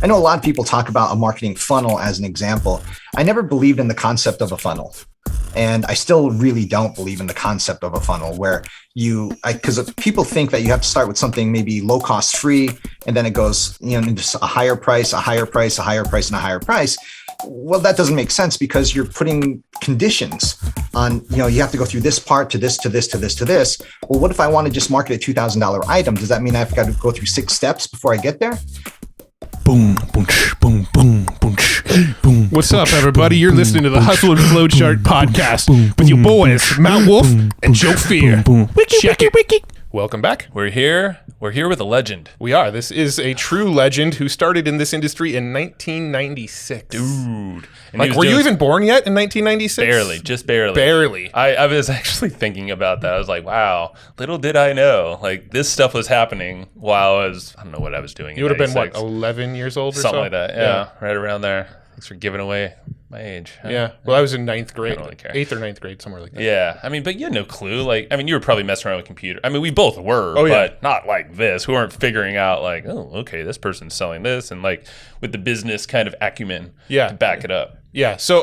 I know a lot of people talk about a marketing funnel as an example. I never believed in the concept of a funnel. And I still really don't believe in the concept of a funnel where because people think that you have to start with something maybe low cost free, and then it goes, into a higher price, a higher price, a higher price, and a higher price. Well, that doesn't make sense because you're putting conditions on, you have to go through this part to this, to this, to this, to this. Well, what if I want to just market a $2,000 item? Does that mean I've got to go through 6 steps before I get there? Boom, boom, boom, boom, boom, boom. What's up, everybody? You're listening to the Hustle and Flowchart podcast with your boys, Matt Wolf and Joe Fier. Check it. Welcome back. We're here with a legend. We are. This is a true legend who started in this industry in 1996. Dude. Were you even born yet in 1996? Just barely. Barely. I was actually thinking about that. I was like, wow, little did I know. This stuff was happening while I don't know what I was doing. You would have been, 11 years old or something like that. Yeah, right around there. Thanks for giving away my age. Huh? Yeah. Well, I was in 9th grade. I don't really care. 8th or 9th grade, somewhere like that. Yeah. But you had no clue. You were probably messing around with a computer. We both were, but not like this. We weren't figuring out okay, this person's selling this, and with the business kind of acumen to back it up. Yeah. So,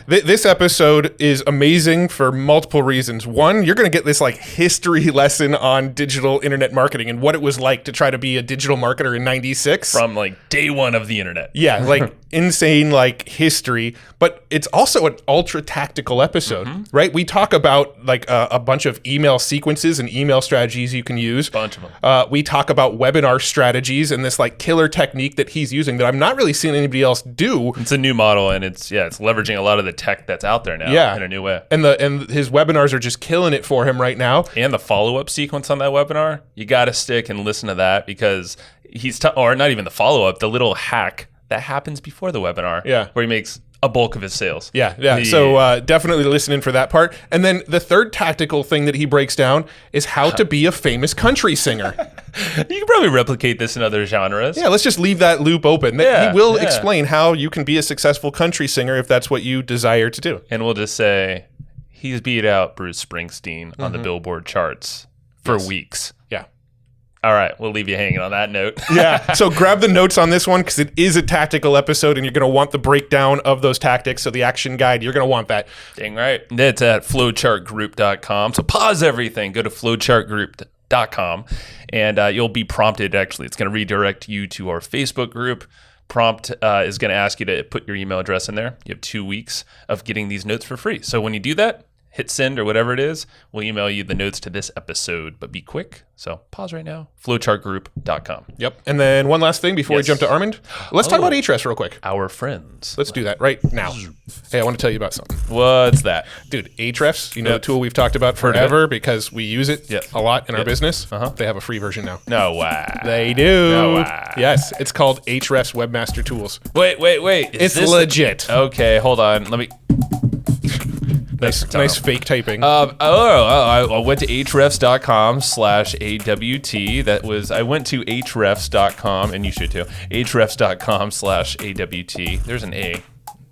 this episode is amazing for multiple reasons. One, you're going to get this history lesson on digital internet marketing and what it was like to try to be a digital marketer in 96. From day one of the internet. Yeah. Insane history, but it's also an ultra tactical episode, right? We talk about a bunch of email sequences and email strategies you can use. Bunch of them. We talk about webinar strategies and this killer technique that he's using that I'm not really seeing anybody else do. It's a new model, and it's leveraging a lot of the tech that's out there now in a new way. And his webinars are just killing it for him right now. And the follow-up sequence on that webinar, you got to stick and listen to that because or not even the follow-up, the little hack that happens before the webinar where he makes a bulk of his sales. Yeah. So definitely listen in for that part. And then the third tactical thing that he breaks down is how to be a famous country singer. You can probably replicate this in other genres. Yeah, let's just leave that loop open. He will explain how you can be a successful country singer if that's what you desire to do. And we'll just say he's beat out Bruce Springsteen on the Billboard charts for weeks. Yeah. All right, we'll leave you hanging on that note. Yeah, so grab the notes on this one because it is a tactical episode and you're going to want the breakdown of those tactics. So the action guide, you're going to want that. Dang right. That's at flowchartgroup.com. So pause everything. Go to flowchartgroup.com and you'll be prompted. Actually, it's going to redirect you to our Facebook group. Prompt is going to ask you to put your email address in there. You have 2 weeks of getting these notes for free. So when you do that, hit send or whatever it is, we'll email you the notes to this episode, but be quick. So pause right now, flowchartgroup.com. Yep. And then one last thing before we jump to Armand. Let's talk about Ahrefs real quick. Our friends. Let's do that right now. Hey, I want to tell you about something. What's that? Dude, Ahrefs, the tool we've talked about forever because we use it a lot in our business. They have a free version now. No way. They do. No way. Yes, it's called Ahrefs Webmaster Tools. Wait. It's legit. Okay, hold on. Let me... Nice fake typing. I went to ahrefs.com/AWT. I went to ahrefs.com, and you should too. ahrefs.com/AWT. There's an A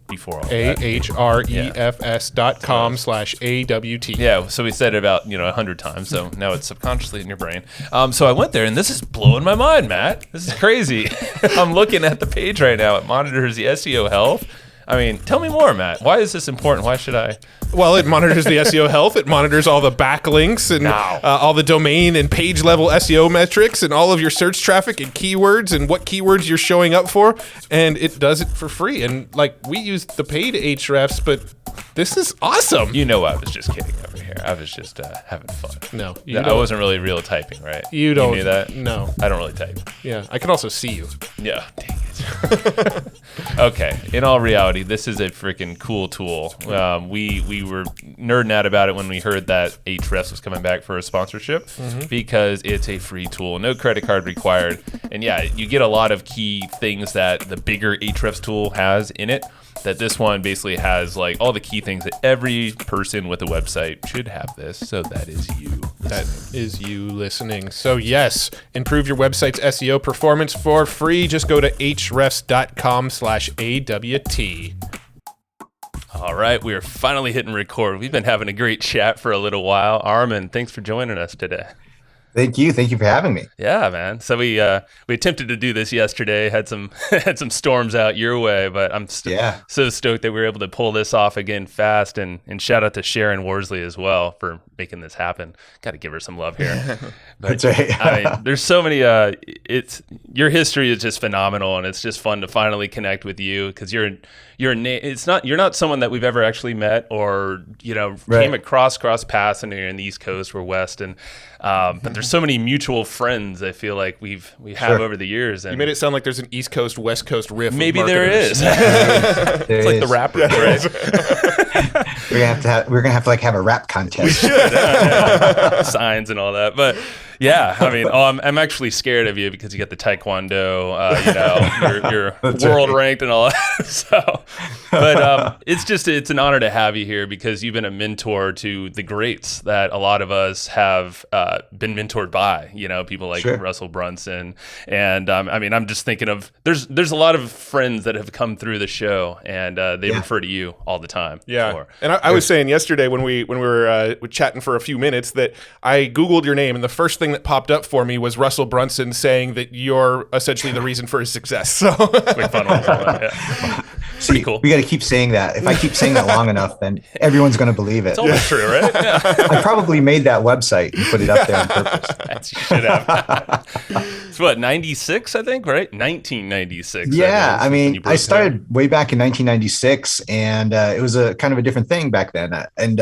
before all that. ahrefs.com/AWT. Yeah, so we said it about 100 times, so now it's subconsciously in your brain. So I went there, and this is blowing my mind, Matt. This is crazy. I'm looking at the page right now. It monitors the SEO health. Tell me more, Matt. Why is this important? Why should I? Well, it monitors the SEO health. It monitors all the backlinks and all the domain and page level SEO metrics and all of your search traffic and keywords and what keywords you're showing up for. And it does it for free. And we use the paid Ahrefs, but this is awesome. I was just kidding over here. I was just having fun. No, I wasn't really real typing, right? You don't. You knew that? No. I don't really type. Yeah, I can also see you. Yeah, dang it. Okay, in all reality, this is a freaking cool tool. We were nerding out about it when we heard that Ahrefs was coming back for a sponsorship because it's a free tool, no credit card required. And yeah, you get a lot of key things that the bigger Ahrefs tool has in it that this one basically has all the key things that every person with a website should have this. So that is you. That is you listening. So yes, improve your website's SEO performance for free. Just go to ahrefs.com/AWT. All right, we are finally hitting record. We've been having a great chat for a little while. Armand, thanks for joining us today. Thank you. Thank you for having me. Yeah, man. So we attempted to do this yesterday. Had some had some storms out your way, but I'm so stoked that we were able to pull this off again fast. And shout out to Sharon Worsley as well for making this happen. Got to give her some love here. But, That's right. I mean, there's so many. It's your history is just phenomenal, and it's just fun to finally connect with you because you're not someone that we've ever actually met or came across cross paths, and you're in the East Coast or West, and but there's so many mutual friends I feel like we have over the years. And you made it sound like there's an East Coast West Coast riff. Maybe there is. It's like the rappers, right? We're gonna have to have a rap contest. Signs and all that, but. Yeah, I mean, I'm actually scared of you because you got the Taekwondo, you're world ranked and all that. So, but it's an honor to have you here because you've been a mentor to the greats that a lot of us have been mentored by. People like Russell Brunson, and I mean, I'm just thinking of there's a lot of friends that have come through the show, and they refer to you all the time. Yeah, and I was saying yesterday when we were chatting for a few minutes that I Googled your name, and the first thing that popped up for me was Russell Brunson saying that you're essentially the reason for his success. So make fun of him. Pretty cool. We got to keep saying that. If I keep saying that long enough, then everyone's going to believe it. It's almost true, right? Yeah. I probably made that website and put it up there on purpose. You should have. It's what, 96, I think, right? 1996. Yeah, I mean, I started way back in 1996, and it was a kind of a different thing back then. And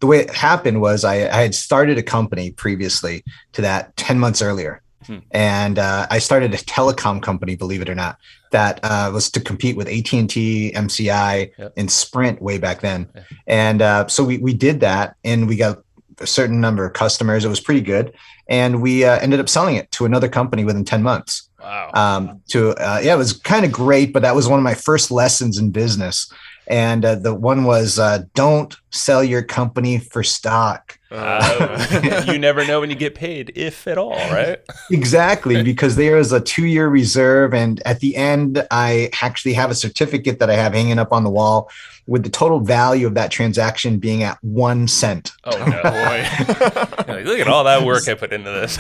the way it happened was I had started a company previously to that 10 months earlier. And I started a telecom company, believe it or not, that was to compete with AT&T, MCI, and Sprint way back then. And so we did that, and we got a certain number of customers. It was pretty good. And we ended up selling it to another company within 10 months. Wow. It was kind of great, but that was one of my first lessons in business. And the one was don't sell your company for stock. You never know when you get paid, if at all, right? Exactly, because there is a 2-year reserve. And at the end, I actually have a certificate that I have hanging up on the wall with the total value of that transaction being at 1 cent. Oh, no, boy. Look at all that work I put into this.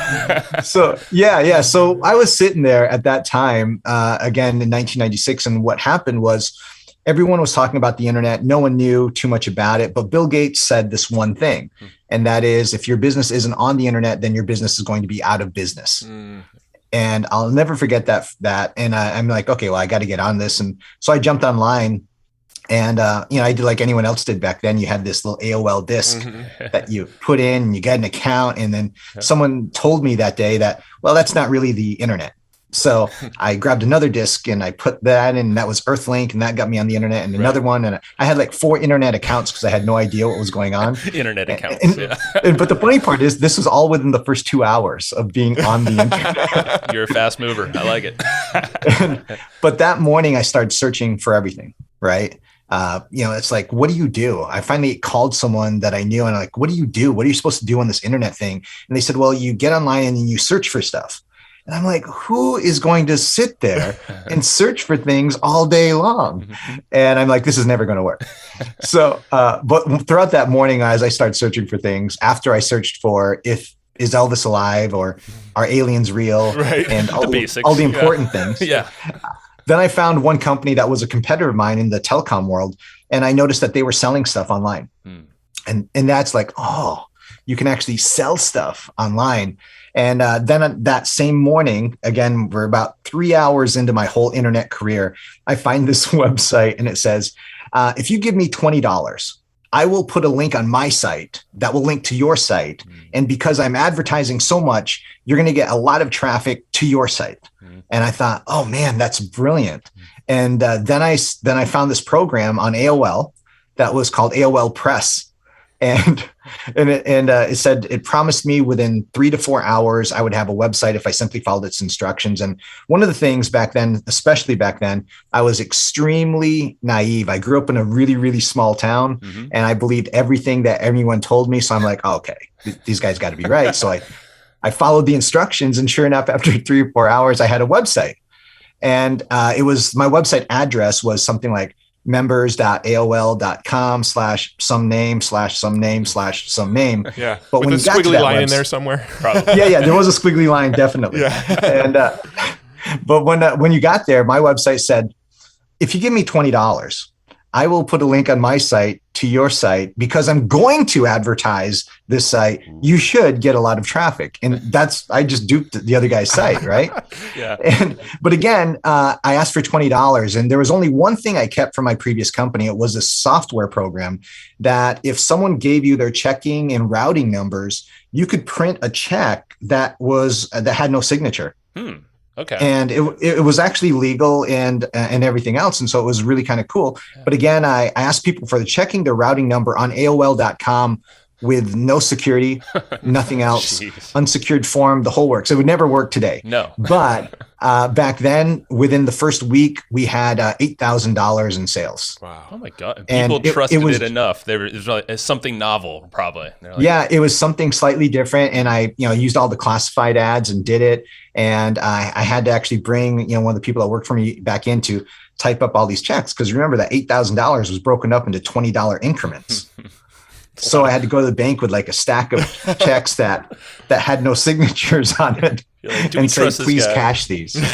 So, yeah. So I was sitting there at that time, again, in 1996. And what happened was, everyone was talking about the internet. No one knew too much about it, but Bill Gates said this one thing, and that is, if your business isn't on the internet, then your business is going to be out of business. And I'll never forget that. And I'm like, okay, well, I got to get on this. And so I jumped online, and I did like anyone else did back then. You had this little AOL disk that you put in, and you got an account, and then someone told me that day that, well, that's not really the internet. So I grabbed another disc and I put that in, and that was Earthlink, and that got me on the internet, and another one. And I had like 4 internet accounts because I had no idea what was going on. Internet accounts. But the funny part is this was all within the first 2 hours of being on the internet. You're a fast mover. I like it. But that morning I started searching for everything, right? It's like, what do you do? I finally called someone that I knew, and I'm like, what do you do? What are you supposed to do on this internet thing? And they said, well, you get online and you search for stuff. And I'm like, who is going to sit there and search for things all day long? And I'm like, this is never going to work. So, but throughout that morning, as I started searching for things, after I searched for is Elvis alive, or are aliens real, and all the important things. Then I found one company that was a competitor of mine in the telecom world, and I noticed that they were selling stuff online. And that's like, oh, you can actually sell stuff online. And then that same morning, again, we're about 3 hours into my whole internet career, I find this website, and it says, if you give me $20, I will put a link on my site that will link to your site. And because I'm advertising so much, you're going to get a lot of traffic to your site. And I thought, oh man, that's brilliant. And then I found this program on AOL that was called AOL Press. And it said it promised me within 3 to 4 hours I would have a website if I simply followed its instructions. And one of the things back then, especially back then, I was extremely naive. I grew up in a really, really small town, and I believed everything that everyone told me. So I'm like, oh, okay, these guys got to be right. So I followed the instructions, and sure enough, after 3 or 4 hours, I had a website. And my website address was something like members.aol.com/some name. Yeah. But with when a you got to squiggly that line in website- there somewhere. Probably. yeah, there was a squiggly line, definitely. And but when you got there, my website said, if you give me $20, I will put a link on my site to your site because I'm going to advertise this site. You should get a lot of traffic. And I just duped the other guy's site, right? But again, I asked for $20 and there was only one thing I kept from my previous company. It was a software program that if someone gave you their checking and routing numbers, you could print a check that had no signature. Okay. And it was actually legal and everything else. And so it was really kind of cool. But again, I asked people for the checking their routing number on AOL.com with no security, nothing else, unsecured form, the whole works. It would never work today. No. But back then, within the first week, we had $8,000 in sales. Wow. Oh my God. And People trusted it was, it enough. It was like, something novel, probably. Yeah, it was something slightly different. And I used all the classified ads and did it. And I had to actually bring, one of the people that worked for me back in to type up all these checks. Because remember that $8,000 was broken up into $20 increments. So I had to go to the bank with like a stack of checks that had no signatures on it and say, please cash these. If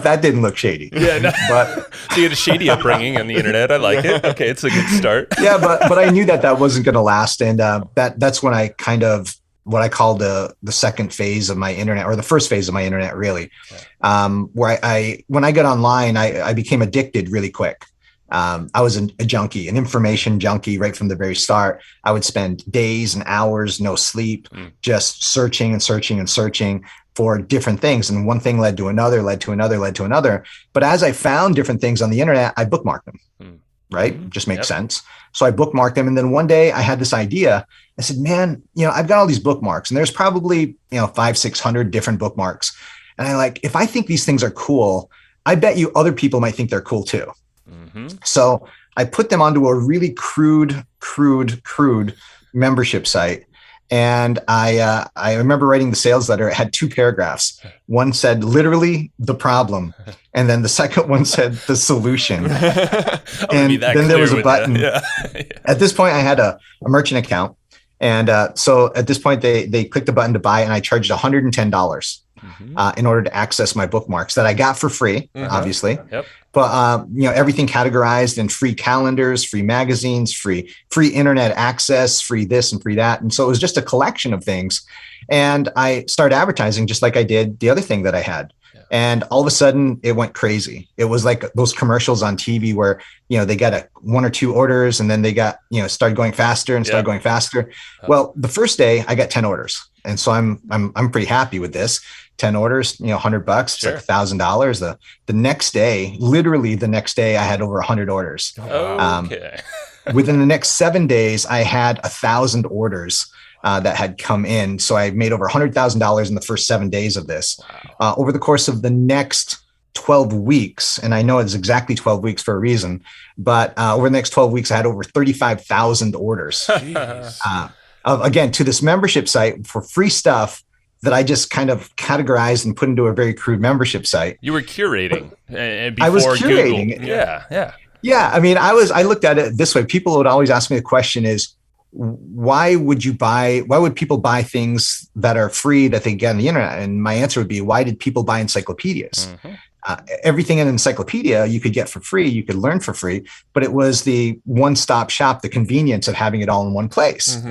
that didn't look shady. Yeah, no. But so you had a shady upbringing on the internet. I like it. Okay, it's a good start. Yeah, but I knew that wasn't going to last. And that's when I kind of, what I call the second phase of my internet, or the first phase of my internet, really, where when I got online, I became addicted really quick. I was a junkie, an information junkie right from the very start. I would spend days and hours, no sleep, just searching for different things. And one thing led to another. But as I found different things on the internet, I bookmarked them, right? Just makes sense. So I bookmarked them. And then one day I had this idea. I said, man, I've got all these bookmarks and there's probably, 500-600 different bookmarks. And if I think these things are cool, I bet you other people might think they're cool too. So I put them onto a really crude membership site. And I remember writing the sales letter. It had 2 paragraphs. One said literally the problem. And then the second one said the solution. And then there was a button. At this point, I had a merchant account. And so at this point, they clicked the button to buy, and I charged $110 in order to access my bookmarks that I got for free, obviously. But everything categorized in free calendars, free magazines, free internet access, free this and free that. And so it was just a collection of things. And I started advertising just like I did the other thing that I had. And all of a sudden it went crazy. It was like those commercials on TV where, they got 1 or 2 orders and then they got, started going faster and started going faster. Well, the first day I got 10 orders. And so I'm pretty happy with this. 10 orders, $100, it's like $1,000. The next day, literally the next day, I had over 100 orders. Within the next 7 days, I had 1,000 orders that had come in. So I made over $100,000 in the first 7 days of this. Over the course of the next 12 weeks, and I know it's exactly 12 weeks for a reason, but over the next 12 weeks, I had over 35,000 orders. Again, to this membership site for free stuff that I just kind of categorized and put into a very crude membership site. You were curating before I was curating. Google. Yeah. Yeah. I mean, I looked at it this way. People would always ask me the question is, why would people buy things that are free that they get on the internet? And my answer would be, why did people buy encyclopedias? Everything in an encyclopedia you could get for free, you could learn for free, but it was the one-stop shop, the convenience of having it all in one place.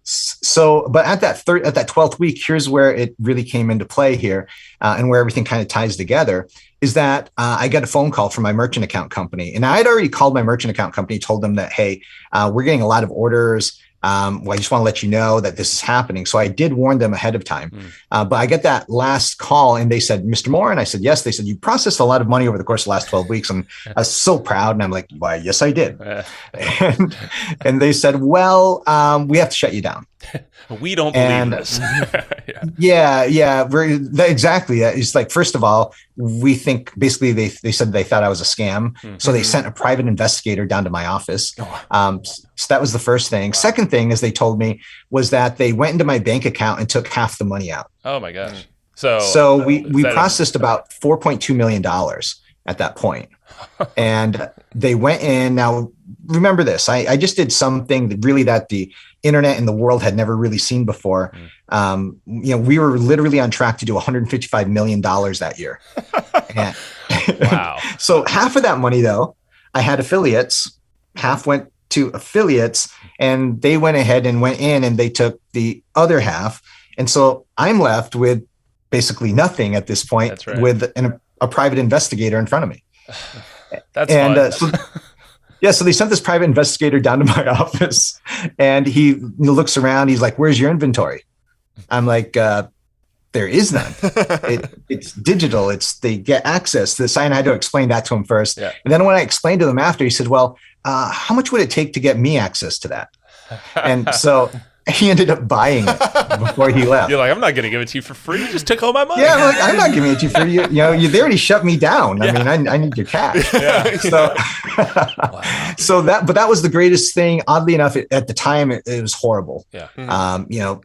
So, but at that 12th week, here's where it really came into play here, and where everything kind of ties together is that I got a phone call from my merchant account company, and I had already called my merchant account company, told them that, hey, we're getting a lot of orders. Well, I just want to let you know that this is happening. So I did warn them ahead of time. But I get that last call and they said, Mr. Morin, I said, yes. They said, you processed a lot of money over the course of the last 12 weeks. And I was so proud. And I'm like, why? Yes, I did. And they said, well, we have to shut you down. We don't believe this. Yeah, exactly. It's like, first of all, we think basically they said they thought I was a scam. So they sent a private investigator down to my office. So that was the first thing. Second thing is they told me was that they went into my bank account and took half the money out. Oh my gosh. So we processed about $4.2 million. at that point. And they went in. Now, remember this, I just did something that the internet and the world had never really seen before. We were literally on track to do $155 million that year. And, wow. So half of that money, though, I had affiliates, half went to affiliates, and they went ahead and went in and they took the other half. And so I'm left with basically nothing at this point. That's right. With a private investigator in front of me. That's fun. So they sent this private investigator down to my office, and he looks around. He's like, "Where's your inventory?" I'm like, "There is none. It's digital. They get access to the site." And I had to explain that to him first. Yeah. And then when I explained to them after, he said, "Well, how much would it take to get me access to that?" And so he ended up buying it before he left. You're like, I'm not going to give it to you for free. You just took all my money. Yeah, I'm not giving it to you for you. They already shut me down. Yeah. I mean, I need your cash. Yeah. So, wow. but that was the greatest thing. Oddly enough, at the time, it was horrible. Yeah.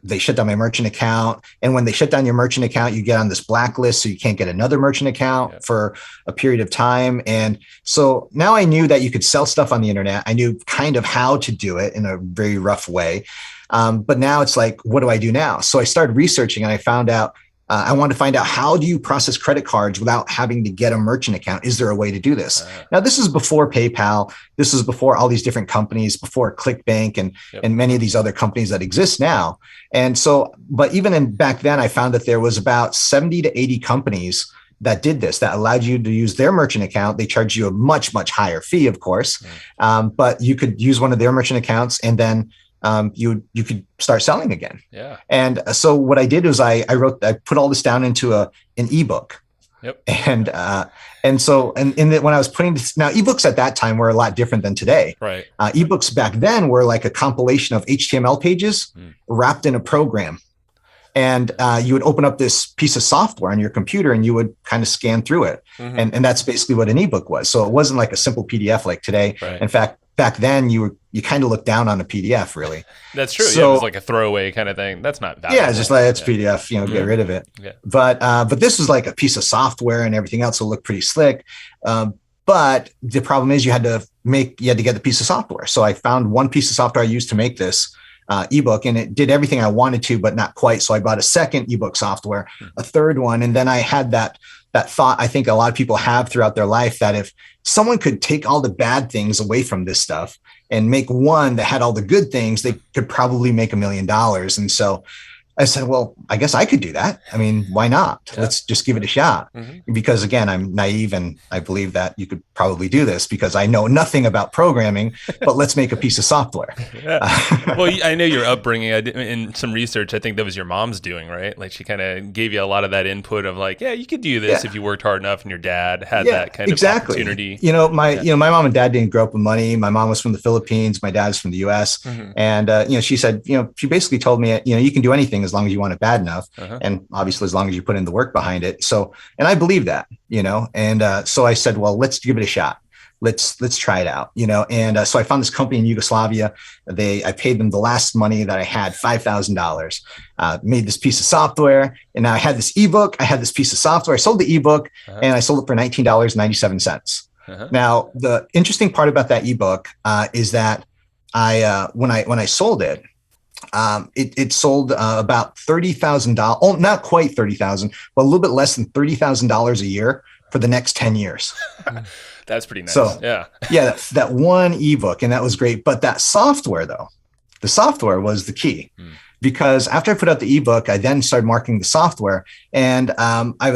They shut down my merchant account, and when they shut down your merchant account, you get on this blacklist, so you can't get another merchant account for a period of time. And so now I knew that you could sell stuff on the internet. I knew kind of how to do it in a very rough way. But now it's like, what do I do now? So I started researching, and I found out, I wanted to find out, how do you process credit cards without having to get a merchant account? Is there a way to do this? Now, this is before PayPal. This is before all these different companies, before ClickBank and many of these other companies that exist now. And so, but even back then, I found that there was about 70 to 80 companies that did this, that allowed you to use their merchant account. They charge you a much, much higher fee, of course, but you could use one of their merchant accounts, and then you could start selling again. Yeah. And so what I did was I put all this down into an ebook. Yep. And when I was putting this, now ebooks at that time were a lot different than today. Right. Ebooks back then were like a compilation of HTML pages wrapped in a program. And you would open up this piece of software on your computer, and you would kind of scan through it. And that's basically what an ebook was. So it wasn't like a simple PDF like today. Right. In fact, back then you kind of looked down on a PDF, really. That's true. So, it was like a throwaway kind of thing. That's not valuable. Yeah, it's just like, it's PDF, get rid of it. Yeah. But this was like a piece of software and everything else, so it looked pretty slick. But the problem is you had to get the piece of software. So I found one piece of software I used to make this ebook, and it did everything I wanted to, but not quite. So I bought a second ebook software, a third one. And then I had that thought I think a lot of people have throughout their life, that if someone could take all the bad things away from this stuff and make one that had all the good things, they could probably make $1 million. And so I said, well, I guess I could do that. I mean, why not? Yeah. Let's just give it a shot. Because again, I'm naive, and I believe that you could probably do this because I know nothing about programming, but let's make a piece of software. Well, I know your upbringing. In some research, I think that was your mom's doing, right? Like, she kind of gave you a lot of that input of like, yeah, you could do this if you worked hard enough, and your dad had that kind of opportunity. My mom and dad didn't grow up with money. My mom was from the Philippines. My dad's from the US. And, she said, she basically told me, you can do anything as long as you want it bad enough. And obviously as long as you put in the work behind it. So, and I believe that, and so I said, well, let's give it a shot. Let's try it out, and so I found this company in Yugoslavia. I paid them the last money that I had, $5,000, made this piece of software. And now I had this ebook. I had this piece of software. I sold the ebook and I sold it for $19.97. Now, the interesting part about that ebook is that when I sold it, it sold about $30,000. Oh, not quite 30,000, but a little bit less than $30,000 a year for the next 10 years. That's pretty nice. So, yeah, that one ebook, and that was great. But that software, though, the software was the key, because after I put out the ebook, I then started marketing the software, and I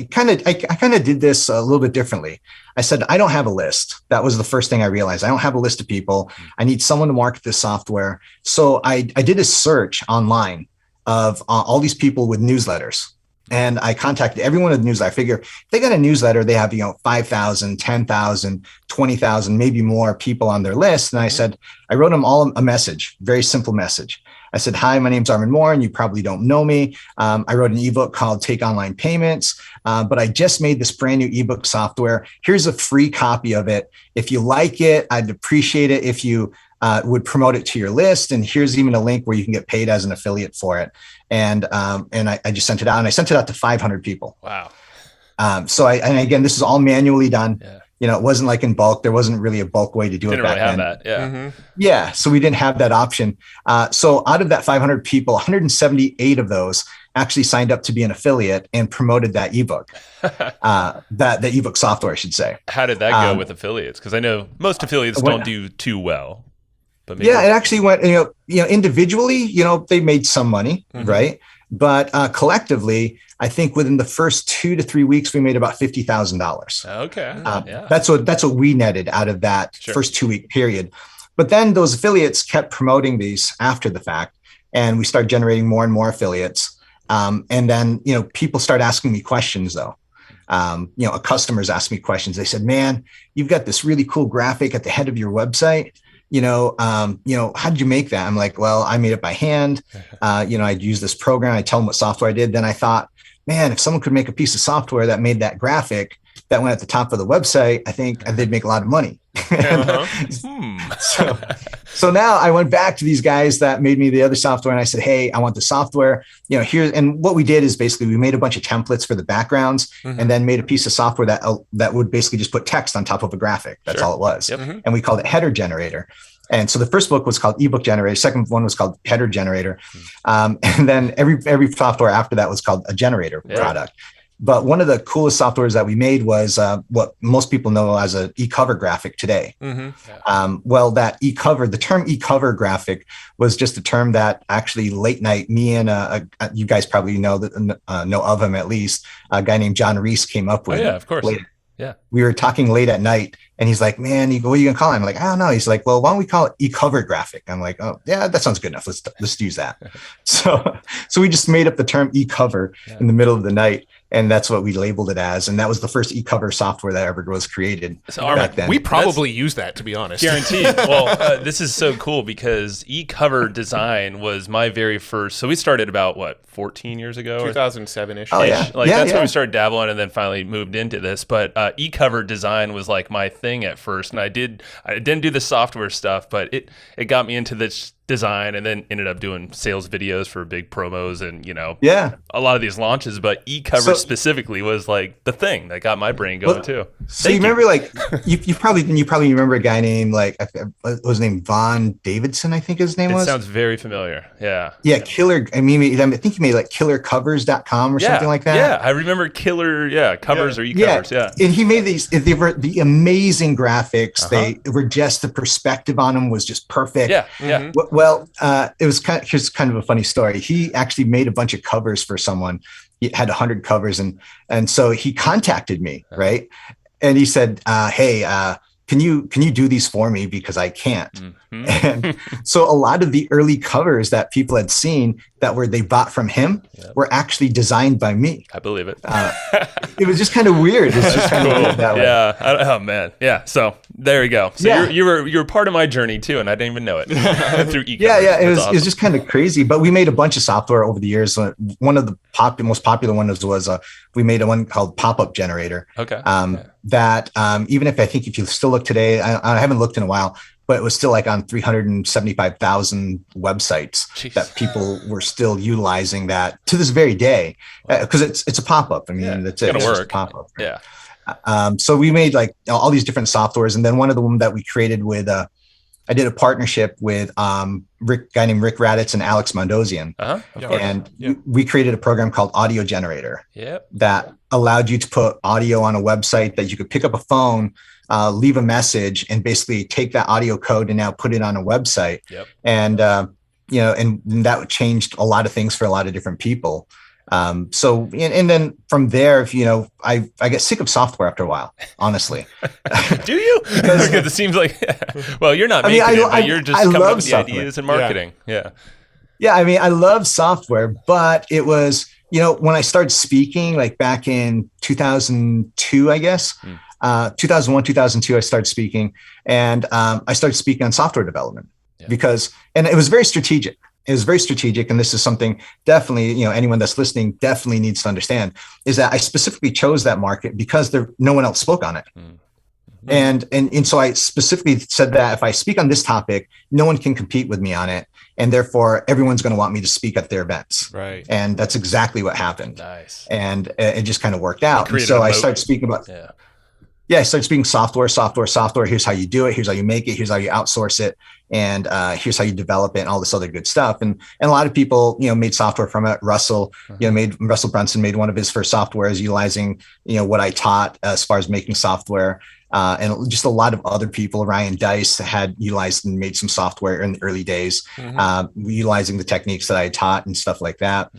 kind of did this a little bit differently. I said, I don't have a list. That was the first thing I realized. I don't have a list of people. I need someone to market this software. So I did a search online of all these people with newsletters. And I contacted everyone with a newsletter. I figure if they got a newsletter, they have, 5,000, 10,000, 20,000, maybe more people on their list. And I wrote them all a message, very simple message. I said, hi, my name's Armand Morin. You probably don't know me. I wrote an ebook called Take Online Payments, but I just made this brand new ebook software. Here's a free copy of it. If you like it, I'd appreciate it if you would promote it to your list. And here's even a link where you can get paid as an affiliate for it. And I just sent it out, and I sent it out to 500 people. Wow. And again, this is all manually done. Yeah. It wasn't like in bulk. There wasn't really a bulk way to do Didn't it back really have then. that. Yeah. Mm-hmm. Yeah. So we didn't have that option. So out of that 500 people, 178 of those actually signed up to be an affiliate and promoted that ebook, the ebook software, I should say. How did that go with affiliates? Because I know most affiliates don't do too well. But maybe. Yeah, it actually went, individually, they made some money, right? But collectively, I think within the first 2 to 3 weeks, we made about $50,000. Okay. That's what we netted out of that first 2-week period. But then those affiliates kept promoting these after the fact, and we started generating more and more affiliates. And then, people start asking me questions though. Customers ask me questions. They said, man, you've got this really cool graphic at the head of your website. How did you make that? I'm like, well, I made it by hand. I'd use this program. I tell them what software I did. Then I thought, man, if someone could make a piece of software that made that graphic that went at the top of the website, I think they'd make a lot of money. So now I went back to these guys that made me the other software, and I said, hey, I want the software, here. And what we did is basically we made a bunch of templates for the backgrounds, and then made a piece of software that would basically just put text on top of a graphic. That's all it was. Yep. And we called it Header Generator. And so the first book was called Ebook Generator. Second one was called Header Generator. And then every software after that was called a generator product. But one of the coolest softwares that we made was what most people know as an e-cover graphic today. That e-cover, the term e-cover graphic was just a term that actually late night, me and you guys probably know of him at least, a guy named John Reese came up with. Oh, yeah, of course. We were talking late at night, and he's like, man, what are you going to call it? I'm like, I don't know. He's like, well, why don't we call it e-cover graphic? I'm like, oh, yeah, that sounds good enough. Let's use that. So we just made up the term e-cover in the middle of the night. And that's what we labeled it as. And that was the first e-cover software that ever was created back then. We probably use that, to be honest. Guaranteed. Well, this is so cool because e-cover design was my very first. So we started about, 14 years ago? 2007-ish. Oh, yeah. That's when we started dabbling and then finally moved into this. But e-cover design was like my thing at first. And I didn't do the software stuff, but it got me into this design, and then ended up doing sales videos for big promos and a lot of these launches. But e-cover specifically was like the thing that got my brain going too. So you remember, like you probably remember a guy named what was his name, Von Davidson, I think his name was. It sounds very familiar. Yeah. Killer. I think he made like killercovers.com or something like that. Yeah, I remember killer covers or e-covers. Yeah. And he made they were the amazing graphics. They were just, the perspective on them was just perfect. Yeah. Well, it was here's kind of a funny story. He actually made a bunch of covers for someone. He had 100 covers, and so he contacted me, right? And he said, "Hey, can you do these for me, because I can't." And so a lot of the early covers that people had seen that they bought from him were actually designed by me. I believe it. It was just kind of weird. It's just kind of weird that way. Yeah. Oh man. Yeah. So there you go. So you were part of my journey too, and I didn't even know it through e-commerce. Yeah. It was just kind of crazy. But we made a bunch of software over the years. One of the most popular ones was we made one called Pop-Up Generator. Okay. That even if you still look today, I haven't looked in a while, but it was still like on 375,000 websites that people were still utilizing that to this very day, because it's a pop-up. I mean, it's gonna work. Just a pop-up. Right? Yeah. So we made like all these different softwares, and then one of them that we created with I did a partnership with guy named Rick Raditz and Alex Mondosian, we created a program called Audio Generator that allowed you to put audio on a website that you could pick up a phone, leave a message, and basically take that audio code and now put it on a website. And and that changed a lot of things for a lot of different people. So then from there, I get sick of software after a while, honestly. Do you? Because it seems like, well, you're not making it, but you're just coming up with the ideas and marketing. Yeah. I mean, I love software, but it was, when I started speaking, like back in 2002, I guess, 2001, 2002, I started speaking, and I started speaking on software development and it was very strategic. It was very strategic. And this is something definitely, anyone that's listening definitely needs to understand, is that I specifically chose that market because no one else spoke on it. And so I specifically said that if I speak on this topic, no one can compete with me on it. and therefore everyone's going to want me to speak at their events. Right. And that's exactly what happened. Nice. And it just kind of worked out. And so I started speaking about, I started speaking software. Here's how you do it. Here's how you make it. Here's how you outsource it. And here's how you develop it and all this other good stuff. And a lot of people, made software from it. Russell, Russell Brunson made one of his first softwares utilizing, what I taught as far as making software. And just a lot of other people, Ryan Dice had utilized and made some software in the early days, utilizing the techniques that I taught and stuff like that.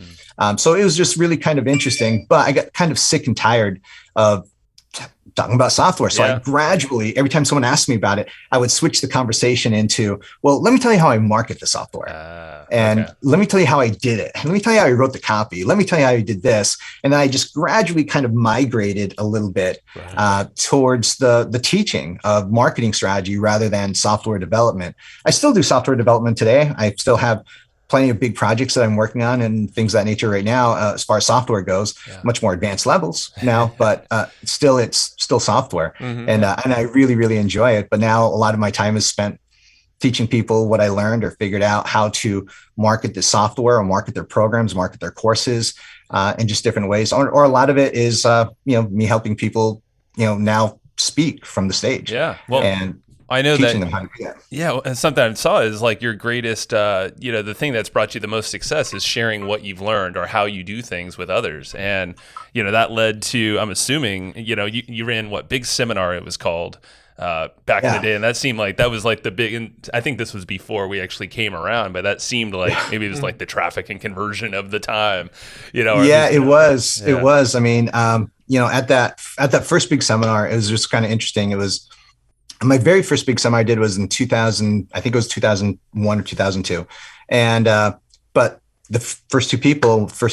So it was just really kind of interesting, but I got kind of sick and tired of talking about software. So I gradually, every time someone asked me about it, I would switch the conversation into, well, let me tell you how I market the software. Let me tell you how I did it. Let me tell you how I wrote the copy. Let me tell you how I did this. And then I just gradually kind of migrated a little bit towards the teaching of marketing strategy rather than software development. I still do software development today. I still have plenty of big projects that I'm working on and things of that nature right now, as far as software goes, much more advanced levels now, but it's still software. And I really, really enjoy it. But now a lot of my time is spent teaching people what I learned or figured out how to market the software or market their programs, market their courses in just different ways. Or a lot of it is, me helping people, now speak from the stage. Yeah. Well, and I know teaching them how to do that. Yeah, and something I saw is like your greatest, the thing that's brought you the most success is sharing what you've learned or how you do things with others. And, that led to, I'm assuming, you ran what big seminar it was called back in the day. And that seemed like that was like the big, and I think this was before we actually came around, but that seemed like maybe it was like the traffic and conversion of the time, it was. I mean, at that first big seminar, it was just kind of interesting. It was, my very first big seminar I did was in 2000, I think it was 2001 or 2002. And, but the first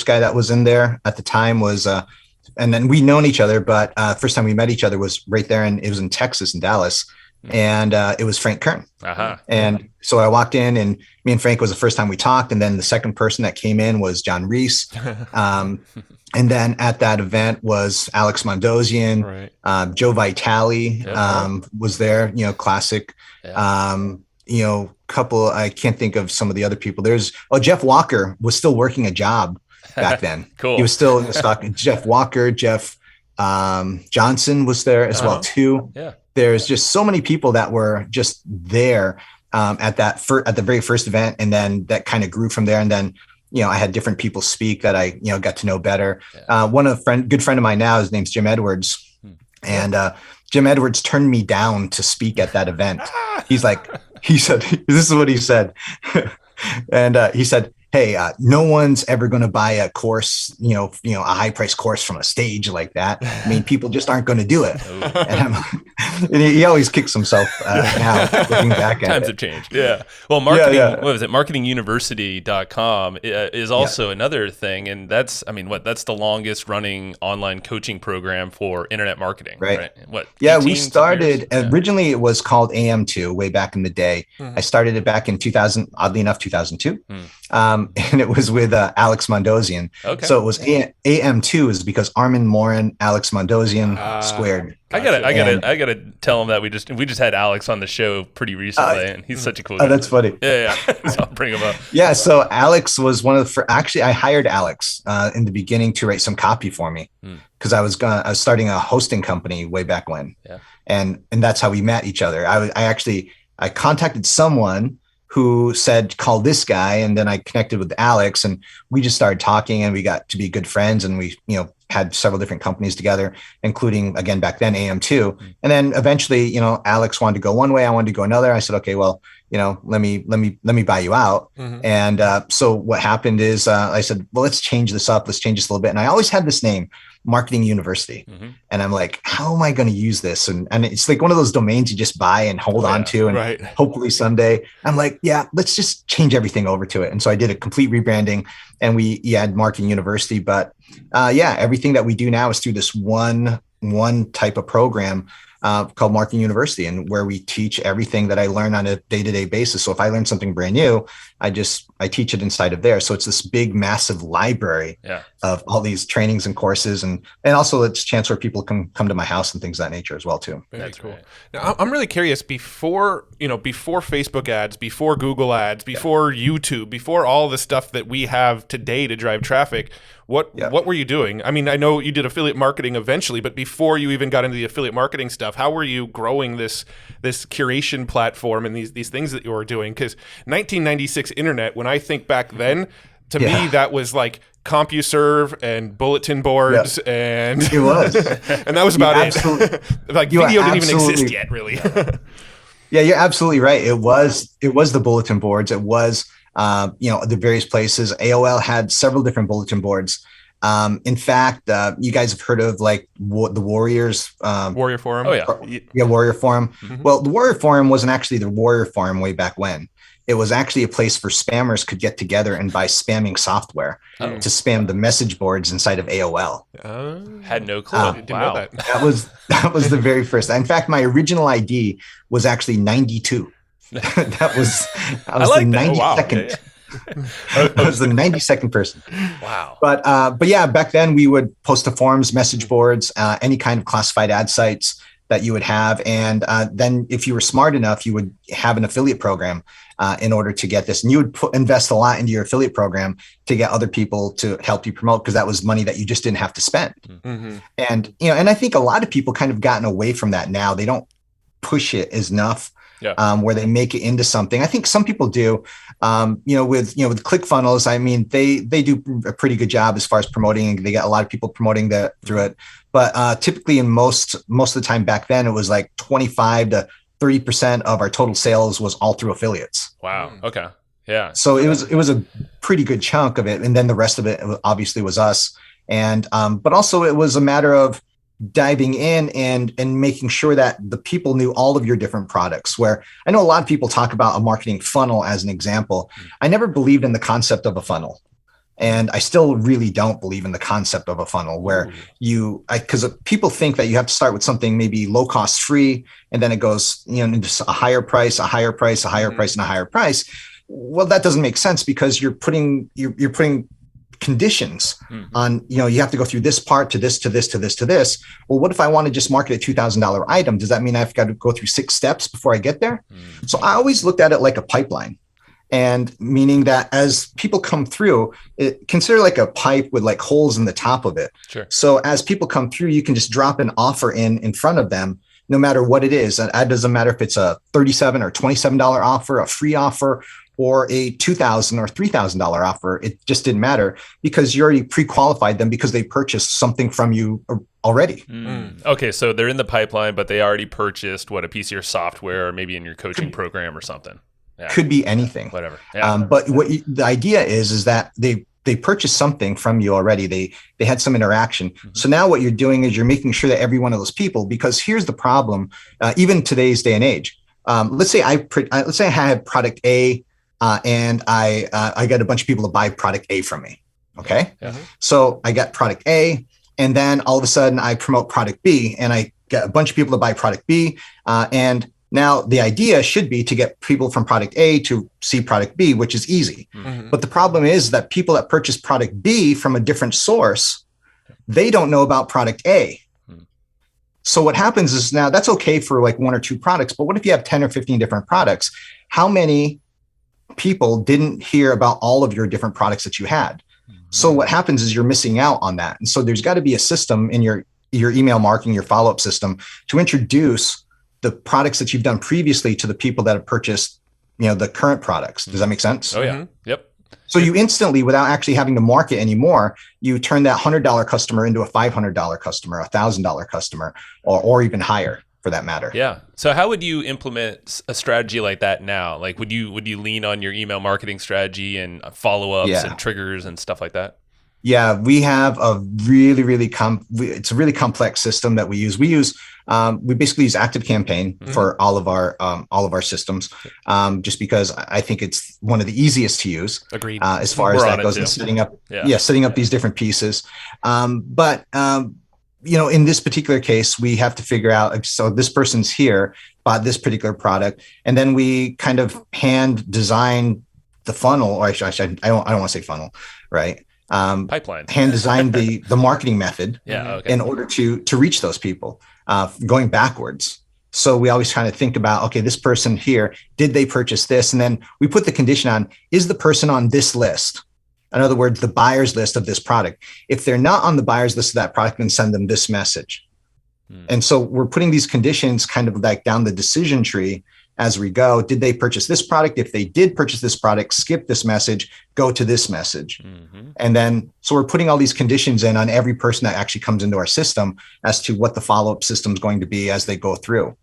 guy that was in there at the time was, and then we'd known each other, but first time we met each other was right there. And it was in Texas, in Dallas. And it was Frank Kern. And so I walked in and me and Frank was the first time we talked. And then the second person that came in was John Reese. And then at that event was Alex Mondosian, Joe Vitale was there, classic, couple, I can't think of some of the other people. Jeff Walker was still working a job back then. Cool. He was still in the stock. Jeff Walker, Jeff Johnson was there as well too. Yeah. There's just so many people that were just there at the very first event. And then that kind of grew from there. And then, I had different people speak that I, got to know better. Good friend of mine now, his name's Jim Edwards. And Jim Edwards turned me down to speak at that event. He said, this is what he said. And he said, hey, no one's ever going to buy a course, a high price course from a stage like that. I mean, people just aren't going to do it. And he always kicks himself now looking back at Times have changed. Yeah. Well, what was it? Marketinguniversity.com is also another thing. And that's the longest running online coaching program for internet marketing. Right. What? Yeah, we started, originally it was called AM2 way back in the day. I started it back in 2000, oddly enough, 2002. And it was with Alex Mondosian. Okay. So it was AM2 is because Armand Morin, Alex Mondosian squared. Gotcha. I gotta tell him that we just had Alex on the show pretty recently, and he's such a cool guy. Oh, that's funny. Yeah. So I'll bring him up. Yeah. So Alex was one of the actually, I hired Alex in the beginning to write some copy for me because I was starting a hosting company way back when. Yeah. And that's how we met each other. I contacted someone who said, call this guy. And then I connected with Alex and we just started talking and we got to be good friends. And we, had several different companies together, including again, back then AM2. And then eventually, Alex wanted to go one way. I wanted to go another. I said, okay, well, let me buy you out. And so what happened is I said, well, let's change this up. Let's change this a little bit. And I always had this name, Marketing University. And I'm like, how am I going to use this? And it's like one of those domains you just buy and hold on to. And hopefully someday I'm like, yeah, let's just change everything over to it. And so I did a complete rebranding and we had Marketing University. But everything that we do now is through this one type of program called Marketing University, and where we teach everything that I learn on a day-to-day basis. So if I learn something brand new, I teach it inside of there. So it's this big, massive library of all these trainings and courses, and also it's a chance where people can come to my house and things of that nature as well too. That's cool. Right. Now I'm really curious, before Facebook ads, before Google ads, before YouTube, before all the stuff that we have today to drive traffic, what were you doing? I mean, I know you did affiliate marketing eventually, but before you even got into the affiliate marketing stuff, how were you growing this curation platform and these things that you were doing? Because 1996 internet, when I think back then, to me that was like CompuServe and bulletin boards, and it was, and that was about it. Like video didn't even exist yet, really. Yeah, you're absolutely right. It was the bulletin boards. It was the various places. AOL had several different bulletin boards. In fact, you guys have heard of like the Warriors Warrior Forum. Oh yeah, Warrior Forum. Mm-hmm. Well, the Warrior Forum wasn't actually the Warrior Forum way back when. It was actually a place for spammers could get together and buy spamming software to spam the message boards inside of AOL. Had no clue. Didn't know that. That was the very first. In fact, my original ID was actually 92. that was the 92nd. I was the 92nd person. Wow. But yeah, back then we would post to forums, message boards, any kind of classified ad sites that you would have. And then if you were smart enough, you would have an affiliate program in order to get this. And you would invest a lot into your affiliate program to get other people to help you promote, because that was money that you just didn't have to spend. Mm-hmm. And, and I think a lot of people kind of gotten away from that now. They don't push it as enough. Where they make it into something. I think some people do, with ClickFunnels. I mean, they do a pretty good job as far as promoting. They got a lot of people promoting that through it. But typically in most of the time back then, it was like 25 to 30% of our total sales was all through affiliates. Wow. Okay. Yeah. So it was a pretty good chunk of it. And then the rest of it obviously was us. And, but also it was a matter of diving in and making sure that the people knew all of your different products. Where I know a lot of people talk about a marketing funnel as an example. I never believed in the concept of a funnel. And I still really don't believe in the concept of a funnel where because people think that you have to start with something maybe low cost, free, and then it goes, into a higher price, a higher price, a higher price, and a higher price. Well, that doesn't make sense, because you're putting conditions on, you have to go through this part to this, to this, to this, to this. Well, what if I want to just market a $2,000 item? Does that mean I've got to go through 6 steps before I get there? So I always looked at it like a pipeline, and meaning that as people come through, consider like a pipe with like holes in the top of it. Sure. So as people come through, you can just drop an offer in front of them, no matter what it is. And it doesn't matter if it's a $37 or $27 offer, a free offer, or a $2,000 or $3,000 offer. It just didn't matter, because you already pre-qualified them because they purchased something from you already. Okay, so they're in the pipeline, but they already purchased a piece of your software, or maybe in your coaching program or something. Yeah. Could be anything. Whatever. Yeah. But the idea is that they purchased something from you already. They had some interaction. So now what you're doing is you're making sure that every one of those people, because here's the problem, even today's day and age. Let's say I had product A, and I got a bunch of people to buy product A from me. Okay. So I got product A, and then all of a sudden I promote product B, and I get a bunch of people to buy product B. And now the idea should be to get people from product A to see product B, which is easy. But the problem is that people that purchase product B from a different source, they don't know about product A. So what happens is, now that's okay for like 1 or 2 products, but what if you have 10 or 15 different products? How many people didn't hear about all of your different products that you had? So what happens is you're missing out on that. And so there's got to be a system in your email marketing, your follow-up system, to introduce the products that you've done previously to the people that have purchased, the current products. Does that make sense? Oh yeah. Yep. So you instantly, without actually having to market anymore, you turn that $100 customer into a $500 customer, a $1,000 customer, or even higher, for that matter. Yeah. So how would you implement a strategy like that now? Like, would you lean on your email marketing strategy and follow-ups and triggers and stuff like that? Yeah, we have a really, it's a really complex system that we use. We basically use ActiveCampaign for all of our systems, just because I think it's one of the easiest to use. Agreed. As far as that goes, and setting up these different pieces. But in this particular case, we have to figure out, so this person's here, bought this particular product, and then we kind of hand design the funnel, or I don't want to say funnel, right? Pipeline. Hand design the marketing method in order to reach those people, going backwards. So we always kind of think about, okay, this person here, did they purchase this? And then we put the condition on, is the person on this list? In other words, the buyer's list of this product. If they're not on the buyer's list of that product, then send them this message. And so we're putting these conditions kind of like down the decision tree as we go. Did they purchase this product? If they did purchase this product, skip this message, go to this message. And then, so we're putting all these conditions in on every person that actually comes into our system as to what the follow-up system is going to be as they go through.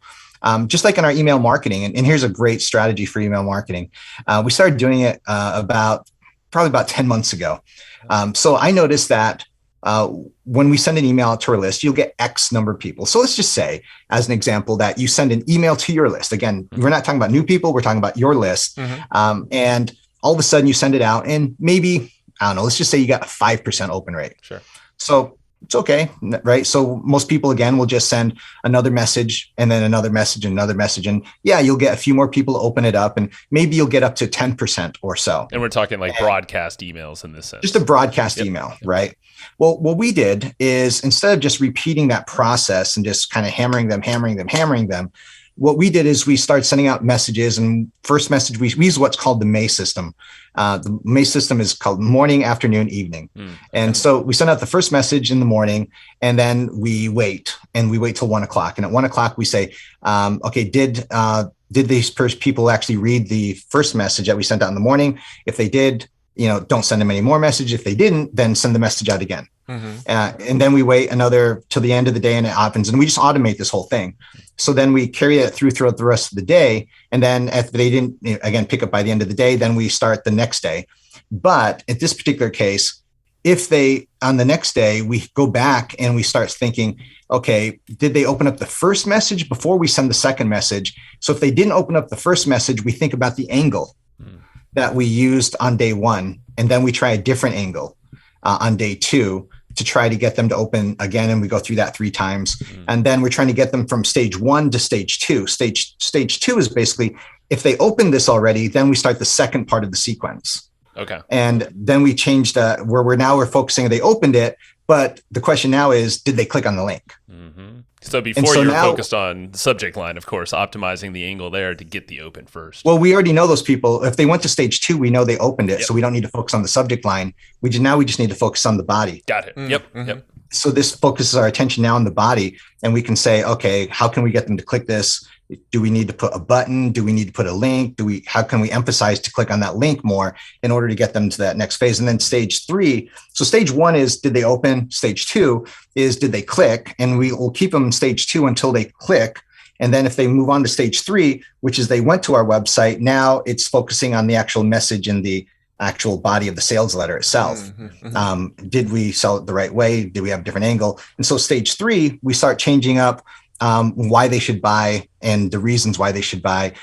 Just like in our email marketing, and here's a great strategy for email marketing. We started doing it probably about 10 months ago. So I noticed that when we send an email out to our list, you'll get X number of people. So let's just say, as an example, that you send an email to your list. Again, we're not talking about new people. We're talking about your list. And all of a sudden you send it out and maybe, I don't know, let's just say you got a 5% open rate. Sure. So it's okay, right? So most people, again, will just send another message and then another message and another message. And yeah, you'll get a few more people to open it up, and maybe you'll get up to 10% or so. And we're talking like broadcast emails in this sense. Just a broadcast email, right? Well, what we did is, instead of just repeating that process and just kind of hammering them, what we did is we started sending out messages. And first message, we use what's called the May system. The May system is called morning, afternoon, evening. And so we send out the first message in the morning, and then we wait till 1 o'clock. And at 1 o'clock, we say, okay, did these people actually read the first message that we sent out in the morning? If they did, don't send them any more messages. If they didn't, then send the message out again. And then we wait till the end of the day, and it happens. And we just automate this whole thing. So then we carry it throughout the rest of the day. And then if they didn't, again, pick up by the end of the day, then we start the next day. But at this particular case, on the next day, we go back and we start thinking, okay, did they open up the first message before we send the second message? So if they didn't open up the first message, we think about the angle that we used on day one. And then we try a different angle on day two to try to get them to open again. And we go through that 3 times. And then we're trying to get them from stage 1 to stage 2. Stage 2 is basically, if they opened this already, then we start the second part of the sequence. Okay. And then we changed where we're focusing, they opened it, but the question now is, did they click on the link? So before you're focused on the subject line, of course, optimizing the angle there to get the open first. Well, we already know those people. If they went to stage 2, we know they opened it. So we don't need to focus on the subject line. We just need to focus on the body. Got it. Yep. So this focuses our attention now on the body, and we can say, okay, how can we get them to click this? Do we need to put a button? Do we need to put a link? How can we emphasize to click on that link more in order to get them to that next phase? And then stage 3. So stage 1 is, did they open? Stage 2 is, did they click? And we will keep them in stage 2 until they click. And then if they move on to stage 3, which is they went to our website, now it's focusing on the actual message in the actual body of the sales letter itself. Did we sell it the right way? Did we have a different angle? And so stage 3, we start changing up why they should buy and the reasons why they should buy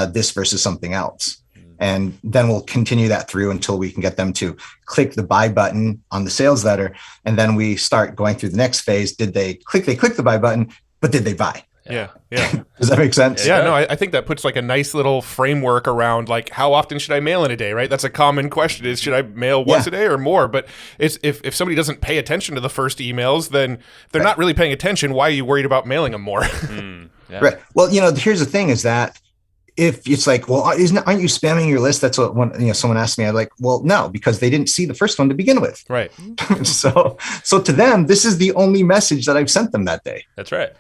this versus something else. And then we'll continue that through until we can get them to click the buy button on the sales letter. And then we start going through the next phase. Did they click the buy button, but did they buy? Yeah. Does that make sense? Yeah, no, I think that puts like a nice little framework around like, how often should I mail in a day, right? That's a common question, is should I mail once a day or more? But it's if somebody doesn't pay attention to the first emails, then they're not really paying attention. Why are you worried about mailing them more? Right. Well, here's the thing is that if it's like, well, aren't you spamming your list? That's what someone asked me. I'm like, well, no, because they didn't see the first one to begin with. Right. So to them, this is the only message that I've sent them that day. That's right.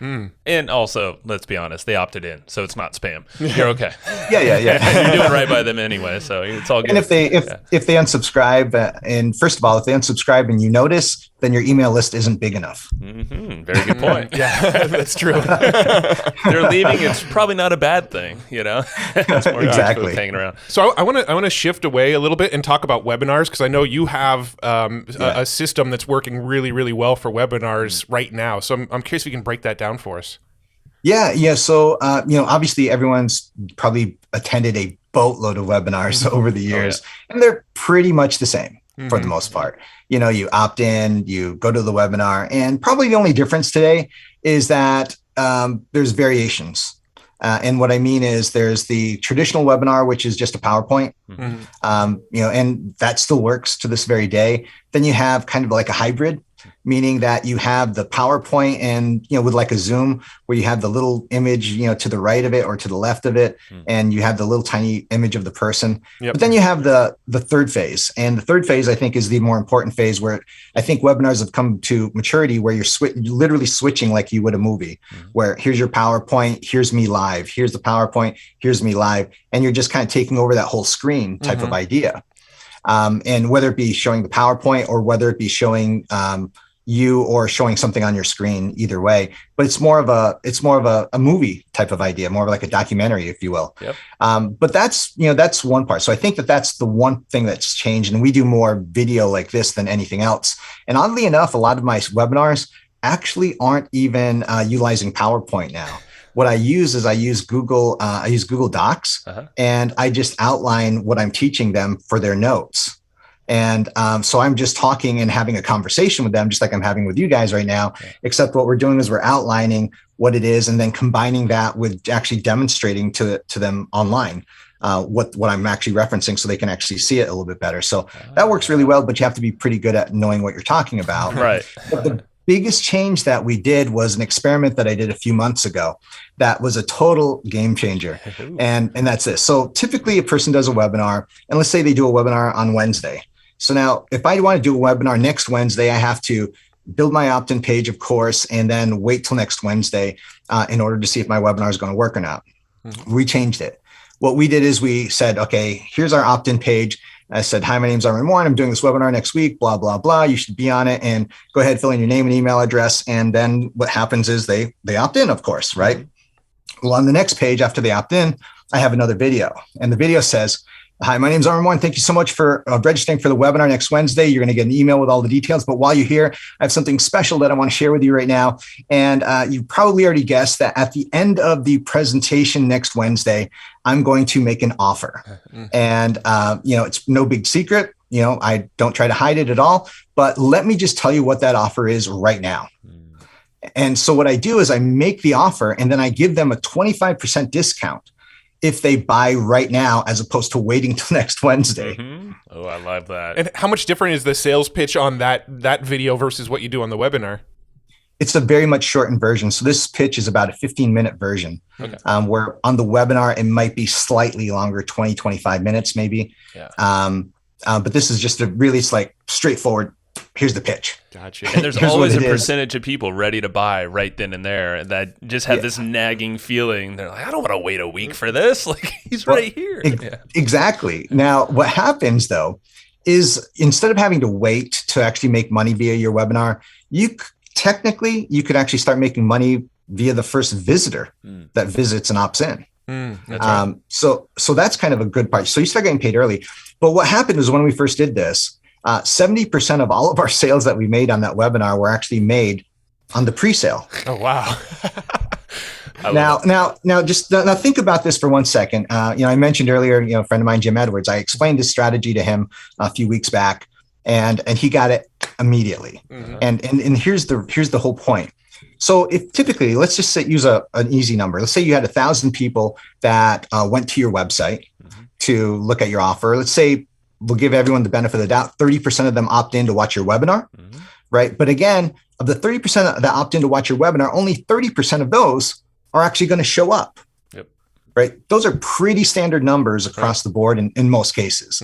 And also, let's be honest, they opted in, so it's not spam. You're okay. Yeah. You're doing right by them anyway, so it's all good. And if they unsubscribe, and first of all, if they unsubscribe and you notice, then your email list isn't big enough. Very good point. Yeah, that's true. They're leaving. It's probably not a bad thing, It's more exactly hanging around. So I want to shift away a little bit and talk about webinars, because I know you have a system that's working really, really well for webinars right now. So I'm curious if you can break that down for us. Yeah. So obviously everyone's probably attended a boatload of webinars over the years, and they're pretty much the same. for the most part. You opt in, you go to the webinar, and probably the only difference today is that there's variations. And what I mean is there's the traditional webinar, which is just a PowerPoint, and that still works to this very day. Then you have kind of like a hybrid, meaning that you have the PowerPoint and, with like a Zoom where you have the little image, to the right of it or to the left of it. And you have the little tiny image of the person. Yep. But then you have the third phase. And the third phase, I think, is the more important phase where I think webinars have come to maturity where you're literally switching like you would a movie, where here's your PowerPoint, here's me live, here's the PowerPoint, here's me live. And you're just kind of taking over that whole screen type of idea. And whether it be showing the PowerPoint or whether it be showing you or showing something on your screen, either way, but it's more of a movie type of idea, more of like a documentary, if you will. Yep. But that's one part. So I think that's the one thing that's changed, and we do more video like this than anything else. And oddly enough, a lot of my webinars actually aren't even utilizing PowerPoint now. What I use is Google Docs, and I just outline what I'm teaching them for their notes. And so I'm just talking and having a conversation with them, just like I'm having with you guys right now, except what we're doing is we're outlining what it is and then combining that with actually demonstrating to them online what I'm actually referencing so they can actually see it a little bit better. So that works really well, but you have to be pretty good at knowing what you're talking about. Right. But the biggest change that we did was an experiment that I did a few months ago that was a total game changer. And that's this. So typically a person does a webinar, and let's say they do a webinar on Wednesday. So now if I want to do a webinar next Wednesday, I have to build my opt-in page, of course, and then wait till next Wednesday in order to see if my webinar is going to work or not. We changed it. What we did is we said, okay, here's our opt-in page. I said, hi, my name's Armand Morin. I'm doing this webinar next week, blah, blah, blah. You should be on it, and go ahead, fill in your name and email address. And then what happens is they opt in, of course, right? Well, on the next page after they opt in, I have another video, and the video says, hi, my name's Armand Morin. Thank you so much for registering for the webinar next Wednesday. You're going to get an email with all the details. But while you're here, I have something special that I want to share with you right now. And you probably already guessed that at the end of the presentation next Wednesday, I'm going to make an offer. And, it's no big secret. I don't try to hide it at all. But let me just tell you what that offer is right now. And so what I do is I make the offer, and then I give them a 25% discount if they buy right now, as opposed to waiting till next Wednesday. Oh, I love that. And how much different is the sales pitch on that video versus what you do on the webinar? It's a very much shortened version. So this pitch is about a 15-minute version, where on the webinar, it might be slightly longer, 20, 25 minutes maybe. Yeah. But this is just it's like straightforward. Here's the pitch. Gotcha. And there's always a percentage of people ready to buy right then and there that just have this nagging feeling. They're like, I don't want to wait a week for this. Like, he's right here. Exactly. Now, what happens though is instead of having to wait to actually make money via your webinar, you could actually start making money via the first visitor that visits and opts in. That's right. So that's kind of a good part. So you start getting paid early. But what happened is when we first did this, 70% of all of our sales that we made on that webinar were actually made on the pre-sale. Oh, wow. Now think about this for 1 second. I mentioned earlier, a friend of mine, Jim Edwards, I explained this strategy to him a few weeks back, and he got it immediately. And here's the whole point. So if typically, let's just use an easy number. Let's say you had 1,000 people that went to your website to look at your offer. Let's say we'll give everyone the benefit of the doubt. 30% of them opt in to watch your webinar, right? But again, of the 30% that opt in to watch your webinar, only 30% of those are actually going to show up, right? Those are pretty standard numbers across the board in most cases.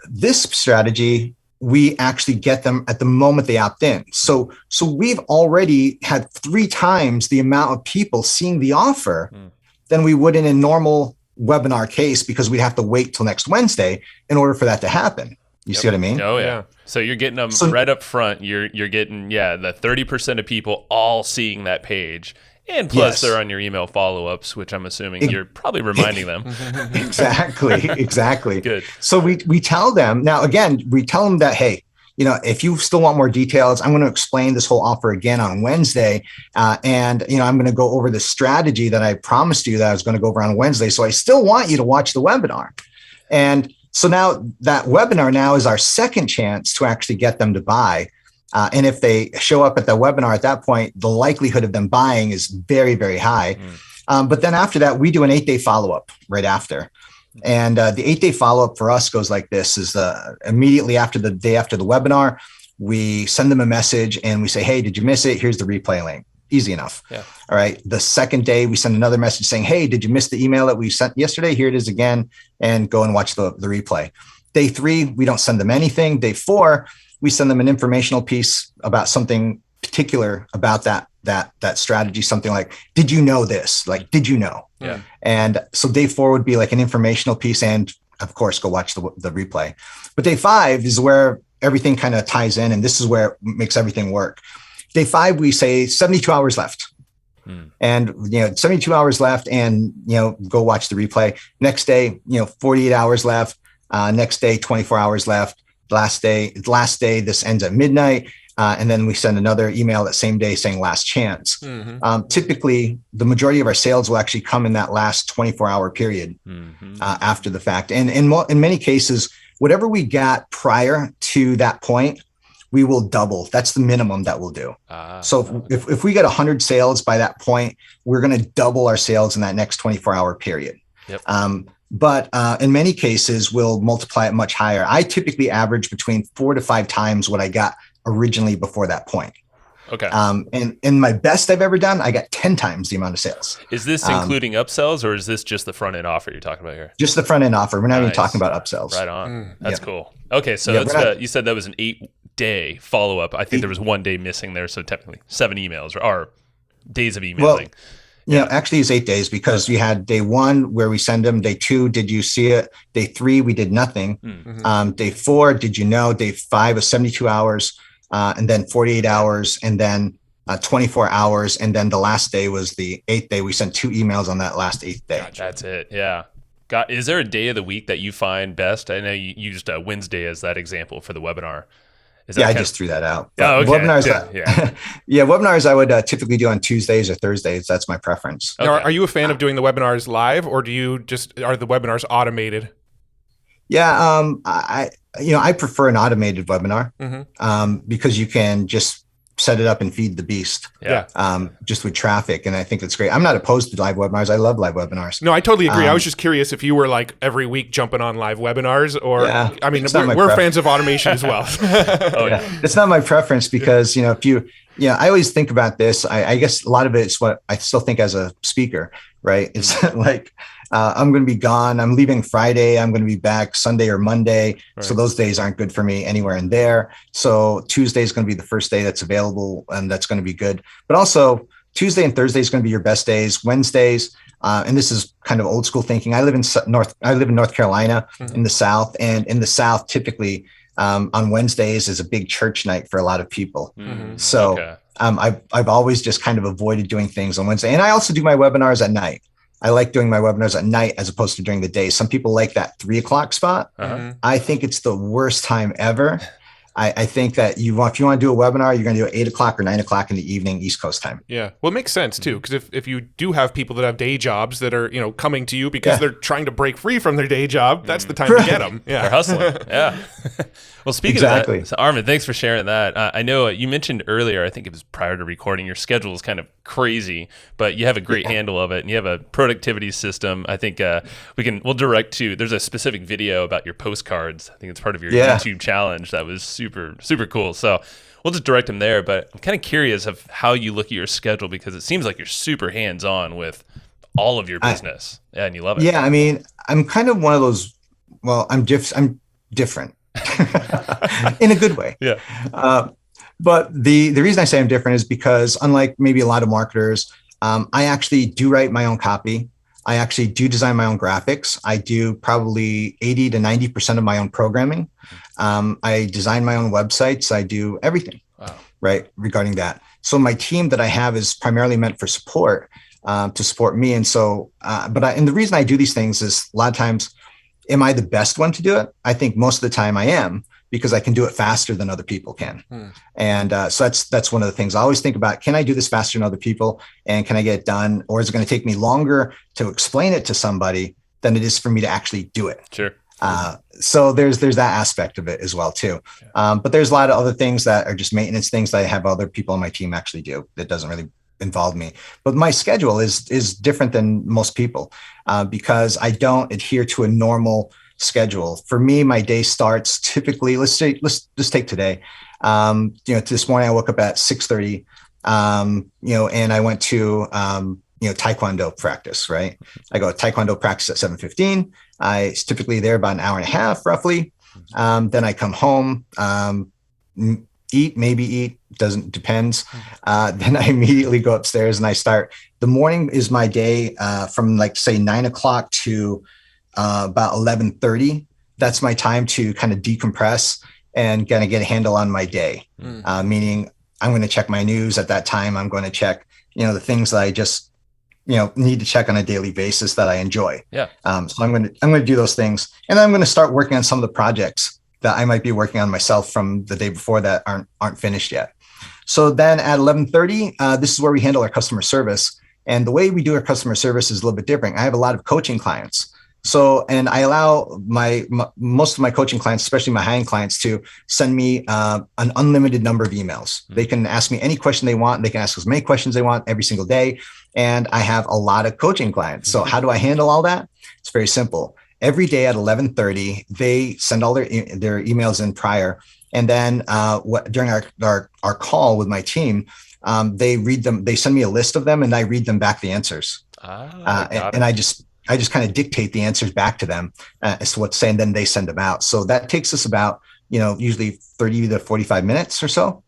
This strategy, we actually get them at the moment they opt in. So we've already had 3 times the amount of people seeing the offer than we would in a normal webinar case, because we'd have to wait till next Wednesday in order for that to happen. You see what I mean? Oh yeah. So you're getting them right up front. You're getting the 30% of people all seeing that page, and plus they're on your email follow-ups, which I'm assuming you're probably reminding them. Exactly. Good. So we tell them now. Again, we tell them that, hey, if you still want more details, I'm going to explain this whole offer again on Wednesday. And I'm going to go over the strategy that I promised you that I was going to go over on Wednesday. So I still want you to watch the webinar. And So now that webinar now is our second chance to actually get them to buy. And if they show up at the webinar at that point, the likelihood of them buying is very, very high. But then after that, we do an 8-day follow-up right after. And the 8-day follow-up for us goes like this: is immediately after the day after the webinar, we send them a message and we say, hey, did you miss it? Here's the replay link. Easy enough. Yeah. All right. The second day, we send another message saying, hey, did you miss the email that we sent yesterday? Here it is again, and go and watch the replay. Day 3, we don't send them anything. Day 4, we send them an informational piece about something particular about that strategy. Something like, did you know this? Like, did you know? Yeah. And so day 4 would be like an informational piece, and of course, go watch the replay. But day 5 is where everything kind of ties in, and this is where it makes everything work. Day 5, we say 72 hours left. And, 72 hours left, and, go watch the replay. Next day, 48 hours left. Next day, 24 hours left. Last day, this ends at midnight. And then we send another email that same day saying last chance. Typically, the majority of our sales will actually come in that last 24-hour period after the fact. And in many cases, whatever we got prior to that point, we will double. That's the minimum that we'll do. So if we get 100 sales by that point, we're going to double our sales in that next 24-hour period. Yep. But in many cases, we'll multiply it much higher. I typically average between 4 to 5 times what I got originally before that point. Okay. And in my best I've ever done, I got 10 times the amount of sales. Is this including upsells, or is this just the front end offer you're talking about here? Just the front end offer. We're not even talking about upsells. Right on. That's cool. Okay. So you said that was an 8-day follow-up. I think there was 1 day missing there. So technically 7 emails or days of emailing. Well, actually it's 8 days, because we had day 1 where we send them. Day 2, did you see it? Day 3, we did nothing. Day 4, did you know? Day 5 was 72 hours. And then 48 hours, and then 24 hours. And then the last day was the 8th day. We sent 2 emails on that last 8th day. Gotcha. That's it. Yeah. Is there a day of the week that you find best? I know you used Wednesday as that example for the webinar. I just threw that out. Oh, okay. Webinars, webinars I would typically do on Tuesdays or Thursdays. That's my preference. Okay. Now, are you a fan of doing the webinars live, or are the webinars automated? Yeah, I prefer an automated webinar because you can just set it up and feed the beast. Just with traffic, and I think it's great. I'm not opposed to live webinars. I love live webinars. No, I totally agree. I was just curious if you were like every week jumping on live webinars, or I mean, we're fans of automation as well. It's not my preference, because I always think about this. I guess a lot of it is what I still think as a speaker, right? It's like, I'm going to be gone. I'm leaving Friday. I'm going to be back Sunday or Monday. Right. So those days aren't good for me anywhere in there. So Tuesday is going to be the first day that's available, and that's going to be good. But also Tuesday and Thursday is going to be your best days. Wednesdays, and this is kind of old school thinking. I live in North Carolina in the South, and in the South, typically on Wednesdays is a big church night for a lot of people. So I've always just kind of avoided doing things on Wednesday, and I also do my webinars at night. I like doing my webinars at night as opposed to during the day. Some people like that 3 o'clock spot. I think it's the worst time ever. I think that if you want to do a webinar, you're going to do it 8 o'clock or 9 o'clock in the evening, East Coast time. Yeah. Well, it makes sense too, because if you do have people that have day jobs that are, coming to you because they're trying to break free from their day job, that's the time to get them. Yeah. They're hustling. Yeah. Well, speaking of that, so Armand, thanks for sharing that. I know you mentioned earlier, I think it was prior to recording, your schedule is kind of crazy, but you have a great handle of it, and you have a productivity system. I think we'll direct to, there's a specific video about your postcards. I think it's part of your YouTube challenge that was super, super cool. So we'll just direct them there, but I'm kind of curious of how you look at your schedule, because it seems like you're super hands-on with all of your business. And you love it. Yeah, I mean, I'm kind of one of those, I'm different. In a good way. Yeah. But the reason I say I'm different is because, unlike maybe a lot of marketers, I actually do write my own copy. I actually do design my own graphics. I do probably 80 to 90% of my own programming. I design my own websites. I do everything, right, regarding that. So my team that I have is primarily meant for support, to support me. And so, and the reason I do these things is, a lot of times, am I the best one to do it? I think most of the time I am, because I can do it faster than other people can. And so that's one of the things I always think about. Can I do this faster than other people? And can I get it done? Or is it going to take me longer to explain it to somebody than it is for me to actually do it? Sure. So there's that aspect of it as well too. But there's a lot of other things that are just maintenance things that I have other people on my team actually do that doesn't really involve me. But my schedule is different than most people because I don't adhere to a normal schedule. For me, my day starts typically, let's just take today. This morning I woke up at 6:30, and I went to, Taekwondo practice, right? I go to Taekwondo practice at 7:15. I typically there about an hour and a half roughly. Then I come home, eat, depends. Then I immediately go upstairs and I start, the morning is my day from like say 9 o'clock to about 11:30. That's my time to kind of decompress and kind of get a handle on my day. Meaning I'm going to check my news at that time. I'm going to check, the things that I just, need to check on a daily basis that I enjoy. Yeah. So I'm going to do those things, and then I'm going to start working on some of the projects that I might be working on myself from the day before that aren't finished yet. So then at 11:30, this is where we handle our customer service. And the way we do our customer service is a little bit different. I have a lot of coaching clients. So, and I allow most of my coaching clients, especially my high-end clients, to send me an unlimited number of emails. They can ask me any question they want. They can ask as many questions they want every single day. And I have a lot of coaching clients. So how do I handle all that? It's very simple. Every day at 11:30, they send all their emails in prior. And then during our call with my team, they read them. They send me a list of them, and I read them back the answers. And I just kind of dictate the answers back to them as to what to say, and then they send them out. So that takes us about, usually 30 to 45 minutes or so.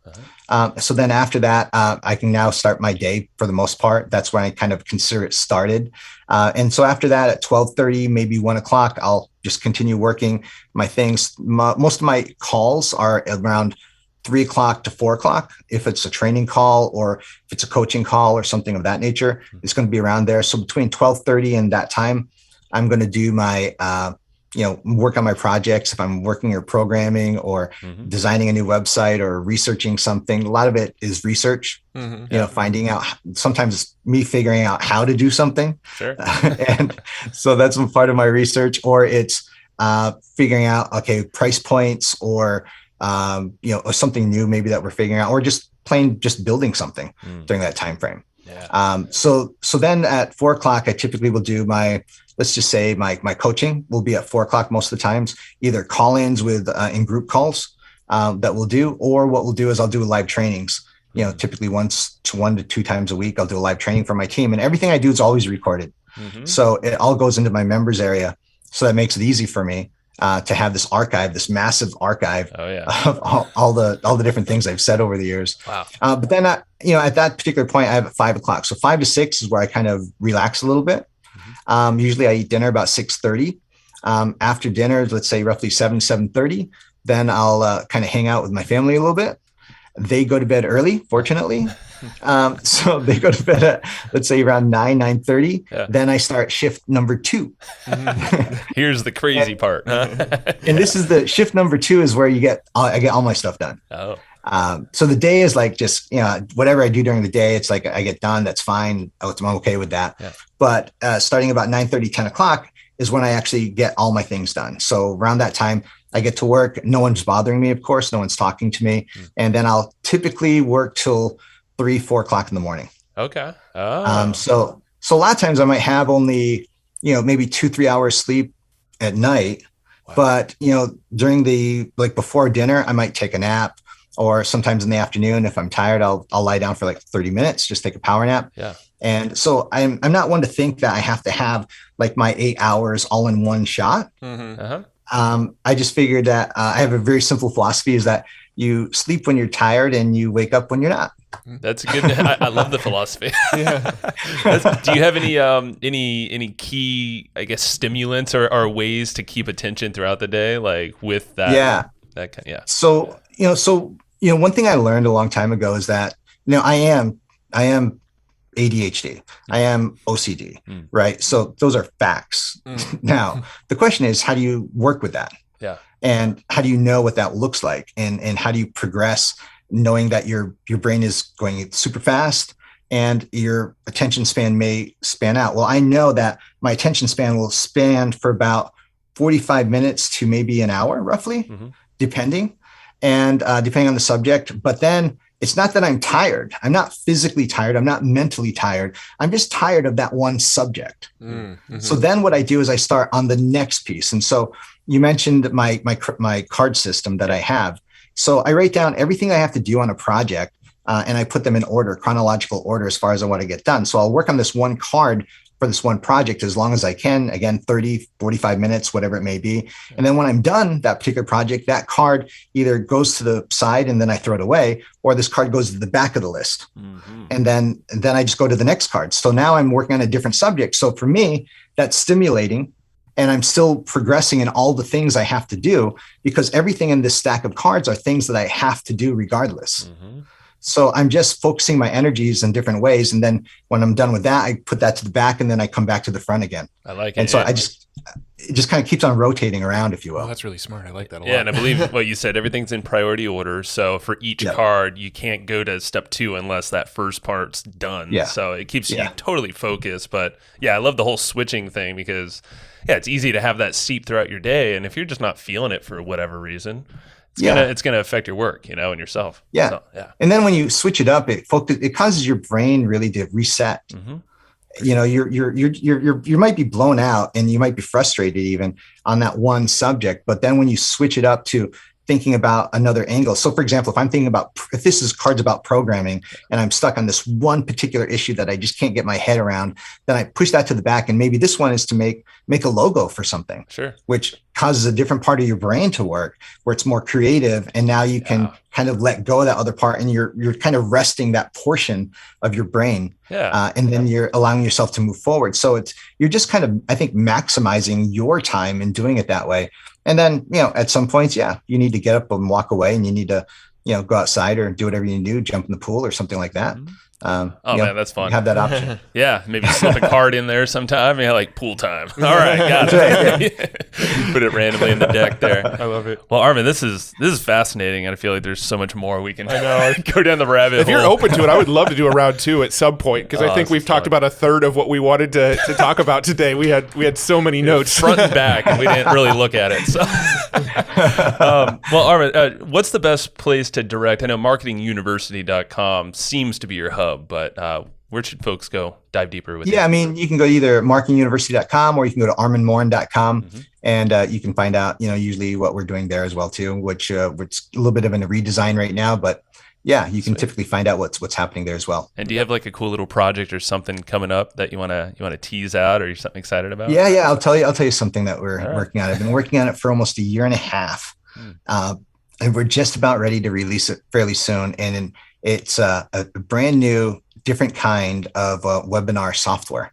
So then after that, I can now start my day for the most part. That's when I kind of consider it started. And so after that, at 12:30, maybe 1 o'clock, I'll just continue working my things. Most of my calls are around 3 o'clock to 4 o'clock. If it's a training call or if it's a coaching call or something of that nature, it's going to be around there. So between 12:30 and that time, I'm going to do my, work on my projects. If I'm working or programming or designing a new website or researching something, a lot of it is research, finding out, sometimes it's me figuring out how to do something. Sure. And so that's one part of my research, or it's figuring out, okay, price points or, or something new maybe that we're figuring out, or just building something during that time frame. Yeah. So then at 4 o'clock, I typically will do let's just say my coaching will be at 4 o'clock most of the times, either call-ins with in group calls that we'll do, or what we'll do is I'll do live trainings. Typically 1 to 2 times a week, I'll do a live training for my team, and everything I do is always recorded. So it all goes into my members area. So that makes it easy for me to have this massive archive of all the different things I've said over the years. Wow. But then, at that particular point, I have at 5 o'clock. So 5 to 6 is where I kind of relax a little bit. Usually I eat dinner about 6:30. After dinner, let's say roughly 7:30, then I'll kind of hang out with my family a little bit. They go to bed early, fortunately. So they go to bed at, let's say, around 9:30. Yeah. Then I start shift number 2. Here's the crazy part. And this is the shift number 2 is where I get all my stuff done. Oh. So the day is like just, whatever I do during the day, it's like I get done. That's fine. I'm okay with that. Yeah. But starting about 9:30, 10 o'clock is when I actually get all my things done. So around that time, I get to work. No one's bothering me, of course. No one's talking to me. And then I'll typically work till 3, 4 o'clock in the morning. Okay. Oh. So a lot of times I might have only, maybe 2-3 hours sleep at night. Wow. But, during before dinner, I might take a nap, or sometimes in the afternoon, if I'm tired, I'll lie down for like 30 minutes, just take a power nap. Yeah. And so I'm not one to think that I have to have like my 8 hours all in one shot. I just figured that I have a very simple philosophy, is that you sleep when you're tired and you wake up when you're not. That's a good. I love the philosophy. Yeah. Do you have any key, I guess, stimulants or ways to keep attention throughout the day, like with that? Yeah. That kind. Yeah. So one thing I learned a long time ago is that I am ADHD. I am OCD, right? So those are facts. Now, the question is, how do you work with that? Yeah. And how do you know what that looks like? And how do you progress knowing that your brain is going super fast and your attention span may span out? Well, I know that my attention span will span for about 45 minutes to maybe an hour, roughly, depending on the subject. But then it's not that I'm tired. I'm not physically tired. I'm not mentally tired. I'm just tired of that one subject. So then what I do is I start on the next piece. And so you mentioned my card system that I have. So I write down everything I have to do on a project, and I put them in order, chronological order, as far as I want to get done. So I'll work on this one card for this one project as long as I can, again, 30, 45 minutes, whatever it may be. And then when I'm done that particular project, that card either goes to the side and then I throw it away, or this card goes to the back of the list. And then I just go to the next card. So now I'm working on a different subject. So for me, that's stimulating, and I'm still progressing in all the things I have to do, because everything in this stack of cards are things that I have to do regardless. So I'm just focusing my energies in different ways. And then when I'm done with that, I put that to the back, and then I come back to the front again. I like it. And so it just kind of keeps on rotating around, if you will. Oh, that's really smart. I like that a lot. Yeah, and I believe what you said, everything's in priority order. So for each card, you can't go to step 2 unless that first part's done. So it keeps you totally focused. But yeah, I love the whole switching thing, because it's easy to have that seep throughout your day. And if you're just not feeling it for whatever reason, it's gonna affect your work, and yourself. So, and then when you switch it up, it causes your brain really to reset. You might be blown out, and you might be frustrated even on that one subject, but then when you switch it up to thinking about another angle. So for example, if this is cards about programming and I'm stuck on this one particular issue that I just can't get my head around, then I push that to the back. And maybe this one is to make a logo for something, which causes a different part of your brain to work, where it's more creative. And now you can kind of let go of that other part, and you're kind of resting that portion of your brain. And then you're allowing yourself to move forward. So you're just kind of, I think, maximizing your time and doing it that way. And then, at some points, you need to get up and walk away, and you need to, go outside or do whatever you do, jump in the pool or something like that. Man, that's fun. Have that option. Maybe slip a card in there sometime. Like pool time. All right, got it. Put it randomly in the deck there. I love it. Well, Armand, this is fascinating, and I feel like there's so much more we can go down the rabbit hole. If you're open to it, I would love to do a round 2 at some point, because I think we've talked about a third of what we wanted to talk about today. We had so many notes, front and back, and we didn't really look at it. So, well, Armand, what's the best place to direct? I know marketinguniversity.com seems to be your hub, but where should folks go dive deeper with you? I mean, you can go either marketinguniversity.com, or you can go to armandmorin.com, and you can find out, usually what we're doing there as well too, which it's a little bit of a redesign right now, but you can typically find out what's happening there as well. And do you have like a cool little project or something coming up that you want to tease out, or you're something excited about? I'll tell you something that we're working on. I've been working on it for almost a year and a half, and we're just about ready to release it fairly soon. And it's a brand new, different kind of webinar software.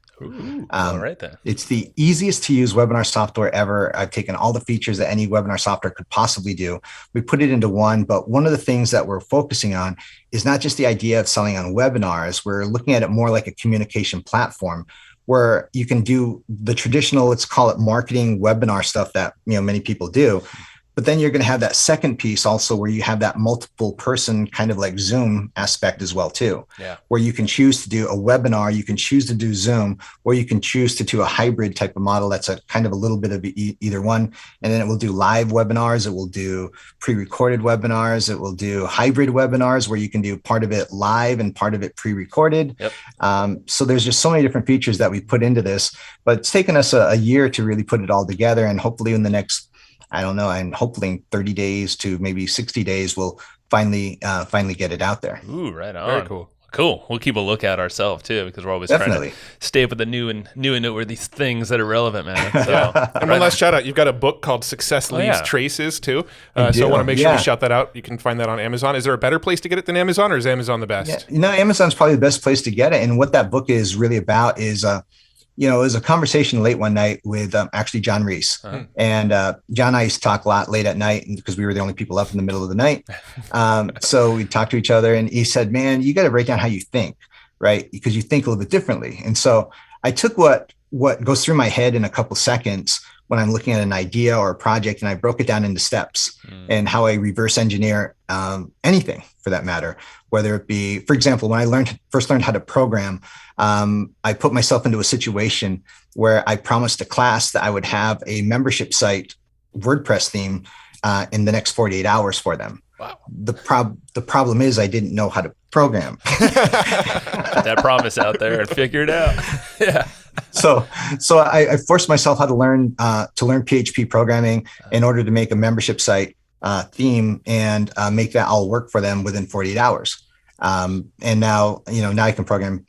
All right then. It's the easiest to use webinar software ever. I've taken all the features that any webinar software could possibly do. We put it into one, but one of the things that we're focusing on is not just the idea of selling on webinars. We're looking at it more like a communication platform, where you can do the traditional, let's call it marketing webinar stuff that many people do. But then you're going to have that second piece also, where you have that multiple person kind of like Zoom aspect as well too, where you can choose to do a webinar, you can choose to do Zoom, or you can choose to do a hybrid type of model. That's a kind of a little bit of either one. And then it will do live webinars. It will do pre-recorded webinars. It will do hybrid webinars, where you can do part of it live and part of it pre-recorded. So there's just so many different features that we put into this, but it's taken us a year to really put it all together. And hopefully in the next, I'm hoping 30 days to maybe 60 days, we'll finally get it out there. Ooh, right on. Very cool. Cool. We'll keep a lookout ourselves too, because we're always trying to stay up with the new and noteworthy things that are relevant, man. So, and one last shout out. You've got a book called Success Leaves Traces too. So I want to make sure we shout that out. You can find that on Amazon. Is there a better place to get it than Amazon, or is Amazon the best? Amazon's probably the best place to get it. And what that book is really about is, it was a conversation late one night with actually John Reese. And John and I used to talk a lot late at night, because we were the only people up in the middle of the night. So we talked to each other, and he said, man, you got to write down how you think, right? Because you think a little bit differently. And so I took what goes through my head in a couple seconds, when I'm looking at an idea or a project, and I broke it down into steps and how I reverse engineer anything for that matter. Whether it be, for example, when I first learned how to program, I put myself into a situation where I promised a class that I would have a membership site WordPress theme in the next 48 hours for them. Wow. The problem is I didn't know how to program. Put that promise out there and figure it out. Yeah. So I forced myself how to learn PHP programming in order to make a membership site theme and make that all work for them within 48 hours. And now I can program,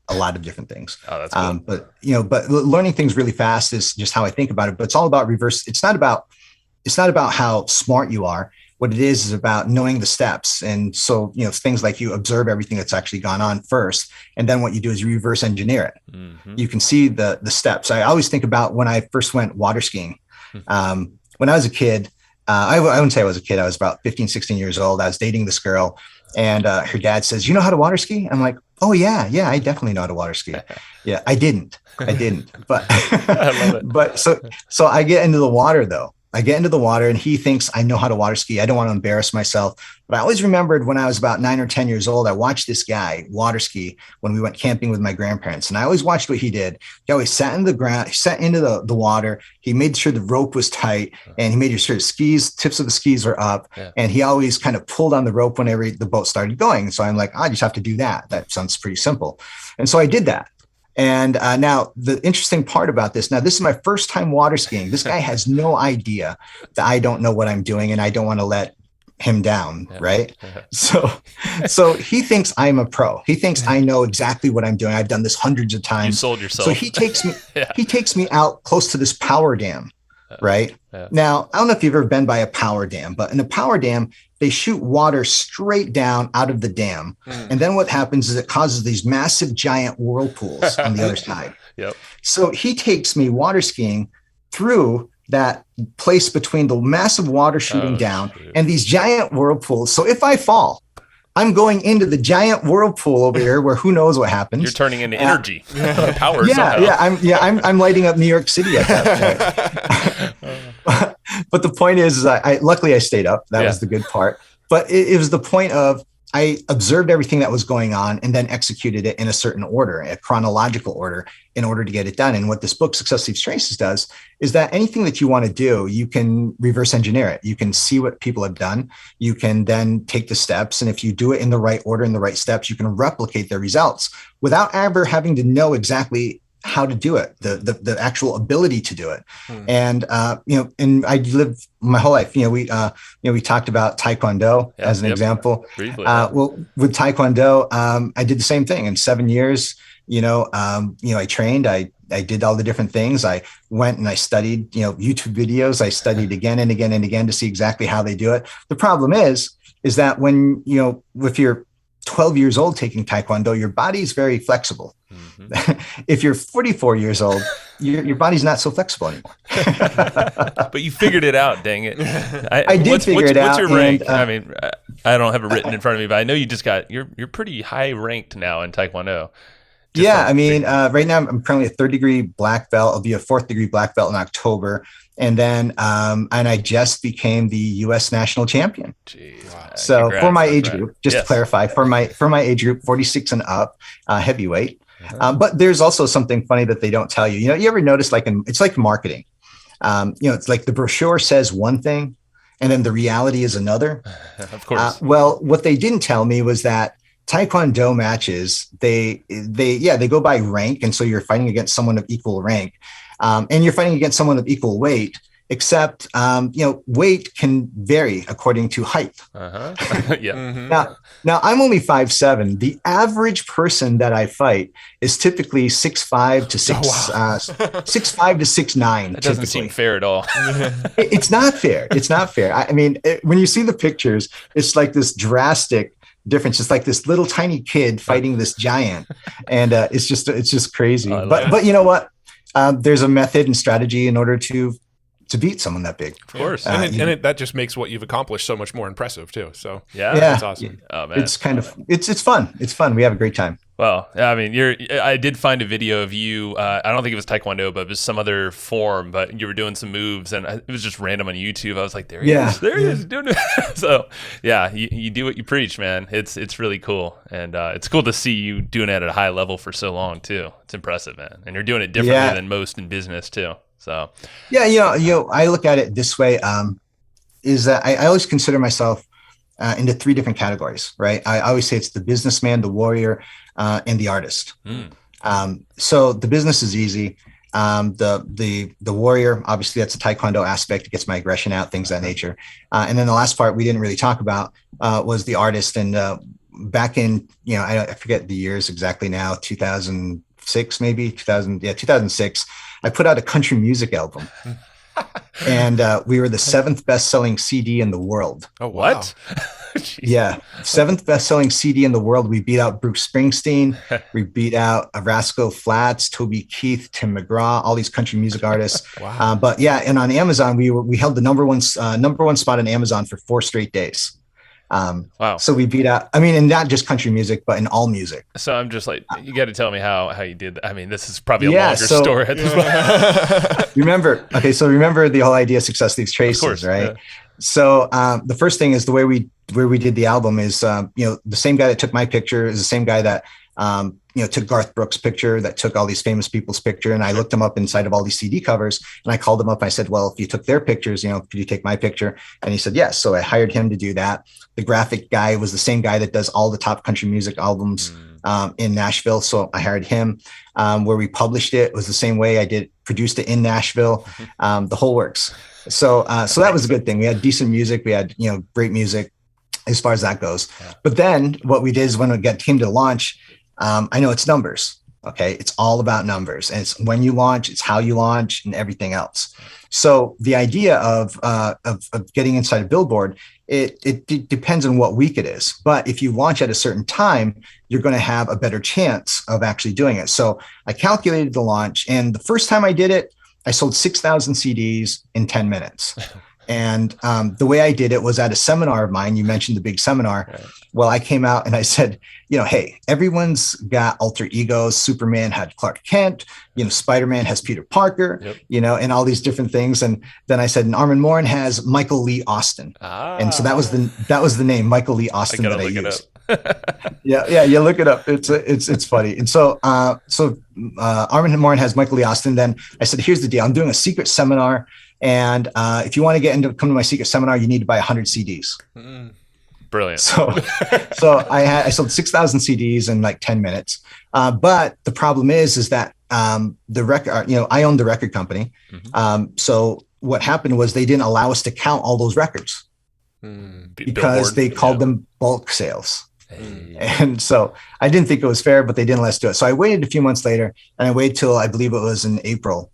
a lot of different things. Oh, that's cool. But learning things really fast is just how I think about it. But it's all about reverse. It's not about how smart you are. What it is about knowing the steps. And so, things like you observe everything that's actually gone on first. And then what you do is you reverse engineer it. Mm-hmm. You can see the steps. I always think about when I first went water skiing. When I was a kid, I wouldn't say I was a kid. I was about 15, 16 years old. I was dating this girl and her dad says, "You know how to water ski?" I'm like, "Oh yeah, I definitely know how to water ski." Yeah, I didn't, but, I love it. But so I get into the water though. I get into the water and he thinks I know how to water ski. I don't want to embarrass myself. But I always remembered when I was about 9 or 10 years old, I watched this guy water ski when we went camping with my grandparents. And I always watched what he did. He always sat in the ground, he sat into the water. He made sure the rope was tight and he made sure tips of the skis were up. Yeah. And he always kind of pulled on the rope whenever the boat started going. So I'm like, I just have to do that. That sounds pretty simple. And so I did that. And now the interesting part about this, this is my first time water skiing. This guy has no idea that I don't know what I'm doing and I don't want to let him down. Yeah. Right. So he thinks I'm a pro. He thinks I know exactly what I'm doing. I've done this hundreds of times. You sold yourself. So he takes me out close to this power dam. Right. Yeah. Now, I don't know if you've ever been by a power dam, but in a power dam, they shoot water straight down out of the dam. And then what happens is it causes these massive giant whirlpools on the other side. Yep. So he takes me water skiing through that place between the massive water shooting down and these giant whirlpools. So if I fall, I'm going into the giant whirlpool over here where who knows what happens. You're turning into energy, power. Yeah, I'm lighting up New York City at that point. But the point is luckily I stayed up. That was the good part. But it was the point of I observed everything that was going on and then executed it in a certain order, a chronological order, in order to get it done. And what this book, Success Leaves Traces, does is that anything that you want to do, you can reverse engineer it. You can see what people have done. You can then take the steps. And if you do it in the right order, in the right steps, you can replicate the results without ever having to know exactly how to do it, the actual ability to do it. And, and I lived my whole life, we talked about Taekwondo as an example. Briefly. Well, with Taekwondo, I did the same thing in 7 years. I trained, I did all the different things. I went and I studied, YouTube videos. I studied again and again and again to see exactly how they do it. The problem is that when, if you're 12 years old taking Taekwondo, your body is very flexible. Mm-hmm. If you're 44 years old, your body's not so flexible anymore. But you figured it out, dang it. I did figure it out. What's your rank? I mean, I don't have it written in front of me, but I know you just you're pretty high ranked now in Taekwondo. Right now I'm currently a 3rd-degree black belt. I'll be a 4th-degree black belt in October. And then, and I just became the U.S. national champion. Jeez, wow. So Congrats, for my age group, just to clarify, for my age group, 46 and up, heavyweight. But there's also something funny that they don't tell you. You ever notice it's like marketing. It's like the brochure says one thing, and then the reality is another. Of course. Well, what they didn't tell me was that Taekwondo matches, they go by rank. And so you're fighting against someone of equal rank. And you're fighting against someone of equal weight, except, weight can vary according to height. Yeah. Mm-hmm. Now I'm only 5'7". The average person that I fight is typically 6'5" to 6'5" to 6'9". That doesn't seem fair at all. It's not fair. It's not fair. I mean, when you see the pictures, it's like this drastic difference. It's like this little tiny kid fighting this giant, and it's just crazy. But you know what? There's a method and strategy in order to beat someone that big. Of course. That just makes what you've accomplished so much more impressive too. So yeah. That's awesome. Oh, man. It's kind of, it's fun. It's fun. We have a great time. Well, I mean, I did find a video of you. I don't think it was Taekwondo, but it was some other form. But you were doing some moves, and it was just random on YouTube. I was like, there he is doing it. So, yeah, you do what you preach, man. It's really cool, and it's cool to see you doing it at a high level for so long too. It's impressive, man, and you're doing it differently than most in business too. So, yeah, I look at it this way: is that I always consider myself into three different categories, right? I always say it's the businessman, the warrior, and the artist. So the business is easy. The warrior, obviously, that's a Taekwondo aspect. It gets my aggression out, things of that nature. And then the last part we didn't really talk about was the artist. And back in, I forget the years exactly now, 2006, maybe 2006. I put out a country music album. And we were the 7th best-selling CD in the world. Oh, wow. What? Yeah, 7th best-selling CD in the world. We beat out Bruce Springsteen. We beat out Rascal Flatts, Toby Keith, Tim McGraw, all these country music artists. Wow. But yeah, and on Amazon, we held the number one spot on Amazon for 4 straight days. Wow. So we beat out, and not just country music, but in all music. So I'm just like, you got to tell me how you did that. I mean, this is probably a longer story at this point. remember the whole idea of success leaves traces, of course, right? Yeah. So the first thing is the way we did the album is, the same guy that took my picture is the same guy that, took Garth Brooks' picture, that took all these famous people's picture. And I looked them up inside of all these CD covers, and I called them up. I said, well, if you took their pictures, could you take my picture? And he said, yes. So I hired him to do that. The graphic guy was the same guy that does all the top country music albums in Nashville. So I hired him. Where we published it was the same way. I produced it in Nashville, the whole works. So that was a good thing. We had decent music. We had, great music as far as that goes. Yeah. But then what we did is when we came to launch, I know it's numbers. Okay. It's all about numbers, and it's when you launch, it's how you launch, and everything else. So the idea of getting inside a billboard, it depends on what week it is. But if you launch at a certain time, you're going to have a better chance of actually doing it. So I calculated the launch, and the first time I did it, I sold 6,000 CDs in 10 minutes. And the way I did it was at a seminar of mine. You mentioned the big seminar. Right. Well, I came out and I said, hey, everyone's got alter egos. Superman had Clark Kent, Spider-Man has Peter Parker, and all these different things. And then I said, and Armand Morin has Michael Lee Austin. And so that was the name, Michael Lee Austin, that I used. Yeah, look it up. It's funny. And so Armand Morin has Michael Lee Austin. Then I said, here's the deal. I'm doing a secret seminar. And if you want to come to my secret seminar, you need to buy 100 CDs. Brilliant. So I sold 6,000 CDs in like 10 minutes. But the problem is that the record, I own the record company. So what happened was they didn't allow us to count all those records because they called them bulk sales. And so I didn't think it was fair, but they didn't let us do it. So I waited a few months later, and I waited till I believe it was in April.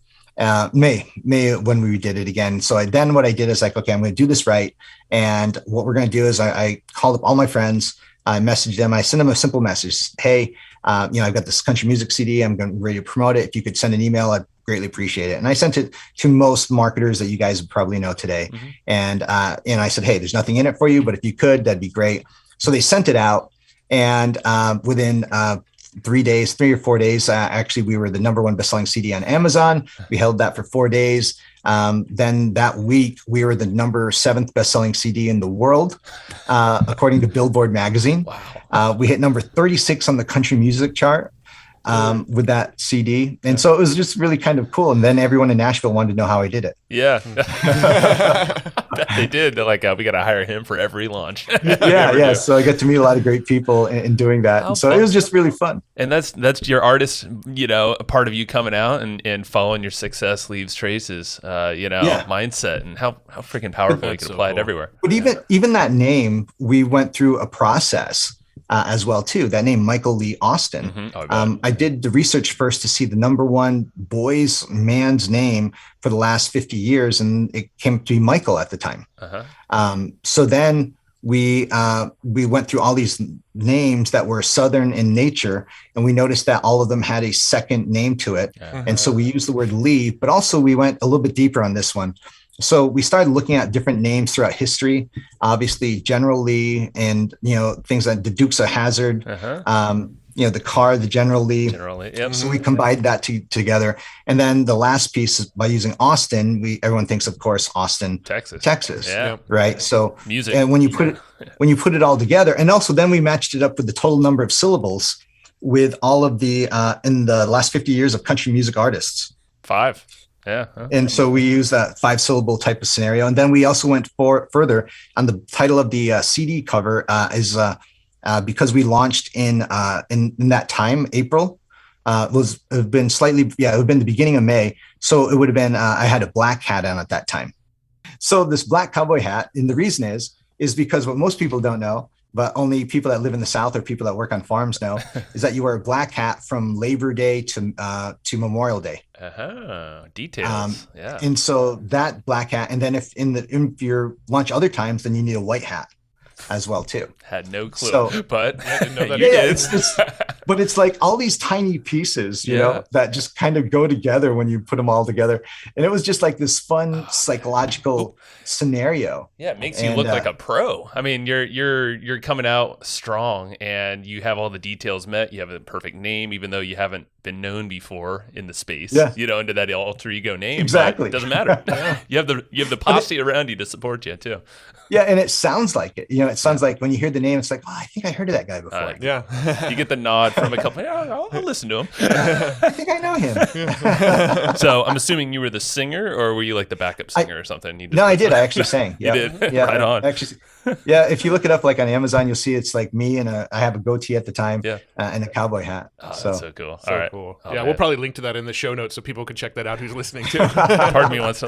May when we did it again. So what I did is like, okay, I'm going to do this right. And what we're going to do is I called up all my friends. I messaged them. I sent them a simple message. Hey, I've got this country music CD. I'm ready to promote it. If you could send an email, I'd greatly appreciate it. And I sent it to most marketers that you guys probably know today. And I said, hey, there's nothing in it for you, but if you could, that'd be great. So they sent it out. And within 3 or 4 days, actually, we were the number one bestselling CD on Amazon. We held that for 4 days. Then that week, we were the number 7th bestselling CD in the world, according to Billboard magazine. Wow. We hit number 36 on the country music chart with that CD. And so it was just really kind of cool. And then everyone in Nashville wanted to know how I did it. Yeah. They did. They're like, we got to hire him for every launch. Yeah. So I got to meet a lot of great people in doing that. And so it was just really fun. And that's your artist, a part of you coming out and following your success leaves traces, mindset, and how freaking powerful you can apply it everywhere. But even that name, we went through a process as well too. That name, Michael Lee Austin. I did the research first to see the number one man's name for the last 50 years, and it came to be Michael at the time. So then we went through all these names that were Southern in nature, and we noticed that all of them had a second name to it. And so we used the word Lee, but also we went a little bit deeper on this one. So we started looking at different names throughout history, obviously General Lee and, things like the Dukes of Hazzard, the car, the General Lee. Generally, yep. So we combined that together. And then the last piece is by using Austin, everyone thinks, of course, Austin, Texas. Yeah. Right. So music. And when you put it all together, and also then we matched it up with the total number of syllables with all of the in the last 50 years of country music artists. 5. Yeah. And so we use that 5-syllable type of scenario. And then we also went further on the title of the CD cover is because we launched in that time, April, it would have been the beginning of May. So it would have been, I had a black hat on at that time. So this black cowboy hat, and the reason is because what most people don't know, but only people that live in the South or people that work on farms know, is that you wear a black hat from Labor Day to Memorial Day. Details. Yeah. And so that black hat, and then if your lunch other times, then you need a white hat as well too. Had no clue, so, but I didn't know that. But it's like all these tiny pieces, you know, that just kind of go together when you put them all together. And it was just like this fun psychological scenario. Yeah, it makes you look like a pro. I mean, you're coming out strong, and you have all the details met. You have a perfect name, even though you haven't been known before in the space. Yeah. Under that alter ego name. Exactly. It doesn't matter. You have the posse around you to support you too. Yeah, and it sounds like it. It sounds like when you hear the name, it's like, oh, I think I heard of that guy before. You get the nod from a couple. Yeah, I'll listen to him. I think I know him. So I'm assuming you were the singer, or were you like the backup singer or something? No, I did. I actually sang. You did? Yeah, right on. Actually, yeah. If you look it up like on Amazon, you'll see it's like me and I have a goatee at the time, and a cowboy hat. Oh, that's so cool. So all right. Cool. Oh, yeah, we'll probably link to that in the show notes so people can check that out who's listening too. Part of me wants to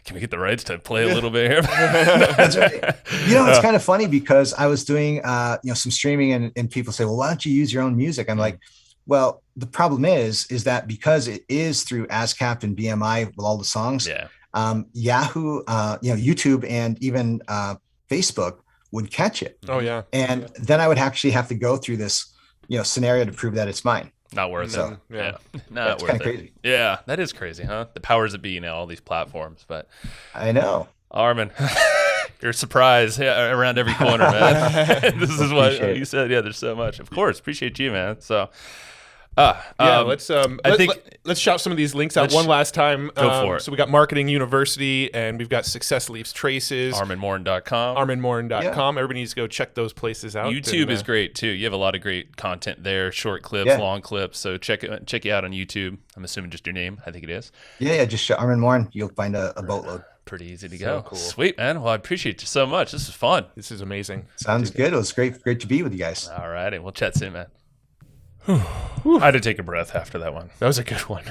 can we get the rights to play a little bit here? That's right. It's kind of funny because I was doing some streaming and people say, well, why don't you use your own music? I'm like, well, the problem is that because it is through ASCAP and BMI with all the songs, Yahoo, YouTube and even Facebook would catch it. Oh yeah. And then I would actually have to go through this, scenario to prove that it's mine. Not worth it. Yeah. Not worth it. Crazy. Yeah, that is crazy, huh? The powers that be now, all these platforms. But I know. Armand, you're a surprise around every corner, man. This is what you said. Yeah, there's so much. Of course, appreciate you, man. So, let's shout some of these links out one last time. Go for it. So we got Marketing University, and we've got Success Leaves Traces. ArmandMorin.com. ArmandMorin.com. Everybody needs to go check those places out. YouTube is great too. You have a lot of great content there, short clips, long clips. So check you out on YouTube. I'm assuming just your name. I think it is. Yeah, just Armand Morin. You'll find a boatload. Pretty easy to go. Cool. Sweet, man. Well, I appreciate you so much. This is fun. This is amazing. Sounds good. It was great to be with you guys. All righty. We'll chat soon, man. I had to take a breath after that one. That was a good one.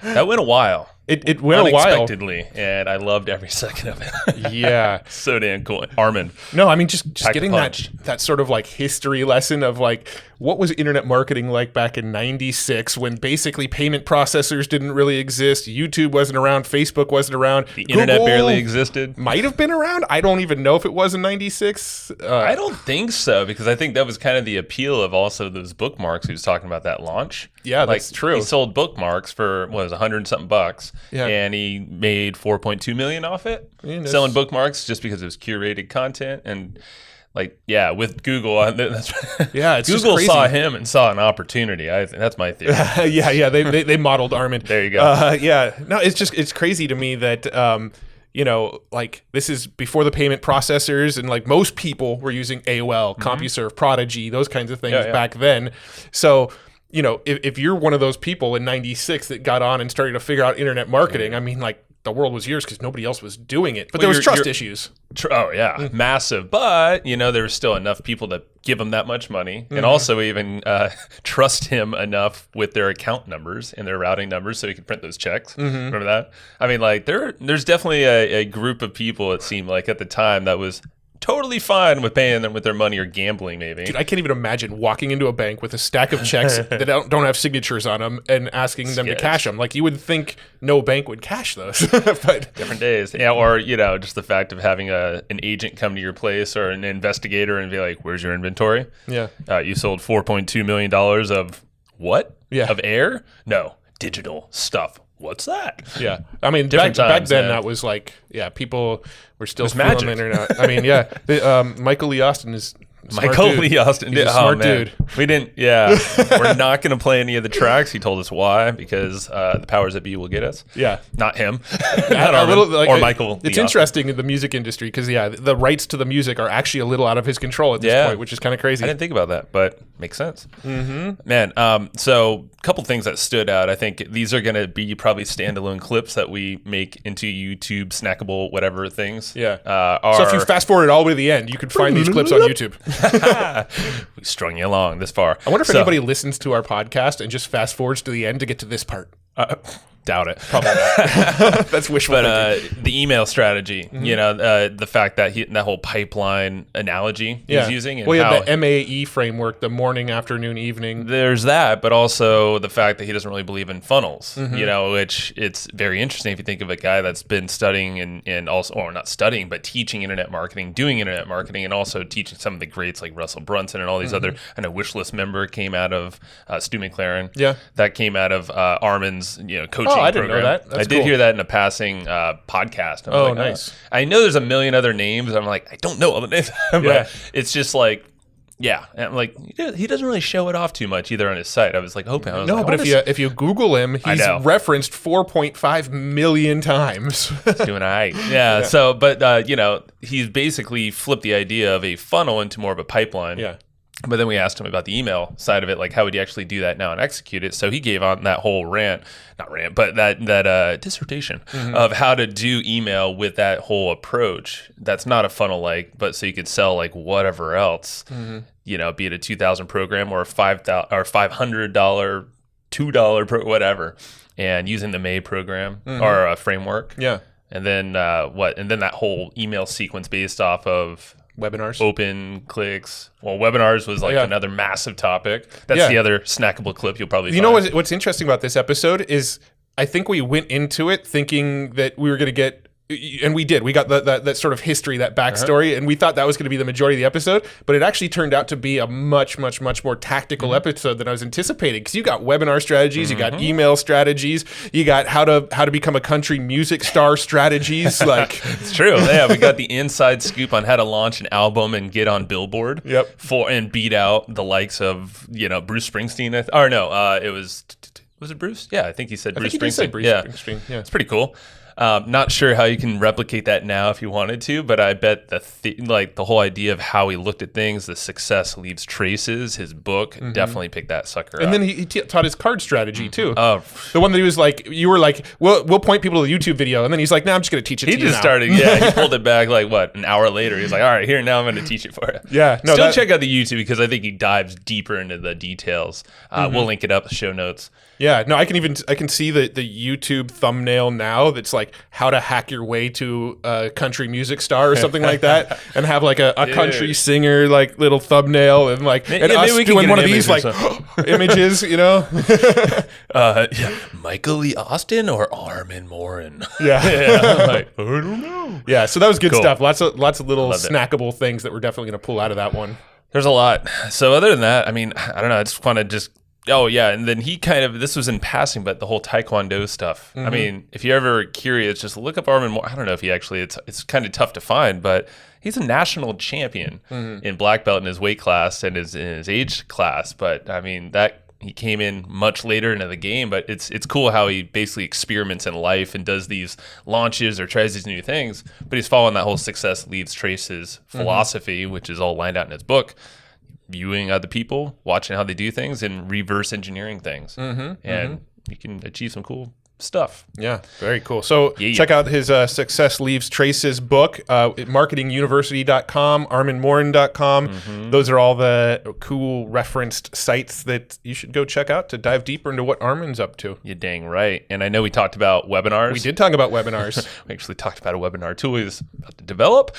That went a while. It went a while. Unexpectedly, and I loved every second of it. Yeah. So damn cool. Armand. No, I mean, just getting that sort of like history lesson of like, what was internet marketing like back in 96 when basically payment processors didn't really exist, YouTube wasn't around, Facebook wasn't around. The internet barely existed. Might have been around. I don't even know if it was in 96. I don't think so, because I think that was kind of the appeal of also those bookmarks he was talking about, that launch. Yeah, that's true. He sold bookmarks for, what was it, $100-something bucks. Yeah. And he made $4.2 million off it, selling bookmarks just because it was curated content. And with Google, that's it's Google saw him and saw an opportunity. I think that's my theory. They modeled Armand. There you go. No, it's crazy to me that this is before the payment processors, and like most people were using AOL, CompuServe, Prodigy, those kinds of things back then. So, if you're one of those people in 96 that got on and started to figure out internet marketing, I mean, like, the world was yours because nobody else was doing it. But there was trust issues. Massive. But, there was still enough people to give him that much money and also even trust him enough with their account numbers and their routing numbers so he could print those checks. Remember that? I mean, like, there's definitely a group of people, it seemed like, at the time that was totally fine with paying them with their money or gambling, maybe. Dude, I can't even imagine walking into a bank with a stack of checks that don't have signatures on them and asking them to cash them. Like, you would think no bank would cash those. But different days. Yeah, or, just the fact of having an agent come to your place or an investigator and be like, where's your inventory? Yeah. You sold $4.2 million of what? Yeah. Of air? No. Digital stuff. What's that? Yeah. I mean, back then that was like, people were still feeling the internet. I mean, Michael Lee Austin is Michael Lee Austin. He's a smart dude. We didn't. Yeah, we're not going to play any of the tracks. He told us why, because the powers that be will get us. Yeah, not him, not Armand, or Michael. It's interesting in the music industry because the rights to the music are actually a little out of his control at this point, which is kind of crazy. I didn't think about that, but makes sense. Man, so a couple things that stood out. I think these are going to be probably standalone clips that we make into YouTube snackable whatever things. Yeah. So if you fast forward all the way to the end, you could find these clips on YouTube. We strung you along this far. I wonder if anybody listens to our podcast and just fast forwards to the end to get to this part. Doubt it. Probably not. That's wishful thinking. The email strategy, the fact that that whole pipeline analogy he's using. And the MAE framework, the morning, afternoon, evening. There's that, but also the fact that he doesn't really believe in funnels, which it's very interesting if you think of a guy that's been studying and also, or not studying, but teaching internet marketing, doing internet marketing, and also teaching some of the greats like Russell Brunson and all these other, I know Wishlist member came out of Stu McLaren. Yeah. That came out of Armand's, coaching I didn't know that. That's I did hear that in a passing podcast. I'm nice. I know there's a million other names. I'm like, I don't know all the names. But it's just like, yeah. And I'm like, he doesn't really show it off too much either on his site. I was like hoping. But if you Google him, he's referenced 4.5 million times. He's doing all right. Yeah. So, but, he's basically flipped the idea of a funnel into more of a pipeline. Yeah. But then we asked him about the email side of it, like how would you actually do that now and execute it? So he gave on that whole that dissertation of how to do email with that whole approach. That's not a funnel but so you could sell like whatever else, be it a $2,000 program or a $500 $2 whatever, and using the May program or a framework. Yeah. And then And then that whole email sequence based off of webinars, open clicks. Well, webinars was like another massive topic. That's the other snackable clip you'll probably find. You know what's interesting about this episode is I think we went into it thinking that we were going to get, and we did. We got that sort of history, that backstory, and we thought that was going to be the majority of the episode. But it actually turned out to be a much, much, much more tactical episode than I was anticipating. Because you got webinar strategies, you got email strategies, you got how to become a country music star strategies. Like it's true. Yeah, we got the inside scoop on how to launch an album and get on Billboard. Yep. And beat out the likes of Bruce Springsteen. It was it Bruce? Yeah, I think he said Bruce Springsteen. Springsteen. Yeah, it's pretty cool. Not sure how you can replicate that now if you wanted to, but I bet the whole idea of how he looked at things, the success leaves traces, his book definitely picked that sucker up. And then he taught his card strategy too. Oh, the one that he was like, you were like, we'll point people to the YouTube video, and then he's like, no, I'm just going to teach it to you. He just started, he pulled it back like an hour later. He's like, all right, here, now I'm going to teach it for you. Yeah. No, still check out the YouTube because I think he dives deeper into the details. We'll link it up in the show notes. Yeah, no, I can see the YouTube thumbnail now that's like how to hack your way to a country music star or something like that, and have like a country singer like little thumbnail and like and us doing one of these like images, Michael Lee Austin or Armand Morin. Yeah. I don't know. Yeah, so that was good stuff. Lots of little snackable things that we're definitely going to pull out of that one. There's a lot. So other than that, I mean, I don't know. It's fun to just. Oh, yeah. And then he this was in passing, but the whole Taekwondo stuff. I mean, if you're ever curious, just look up Armand Morin. I don't know if he actually, it's kind of tough to find, but he's a national champion in black belt in his weight class and in his age class. But I mean, he came in much later into the game, but it's cool how he basically experiments in life and does these launches or tries these new things. But he's following that whole success leaves traces philosophy, which is all lined out in his book. Viewing other people, watching how they do things, and reverse engineering things. And you can achieve some cool stuff. Yeah, very cool. So check out his Success Leaves Traces book, marketinguniversity.com, armandmorin.com. Those are all the cool referenced sites that you should go check out to dive deeper into what Armand's up to. You're dang right. And I know we talked about webinars. We did talk about webinars. We actually talked about a webinar tool he's about to develop.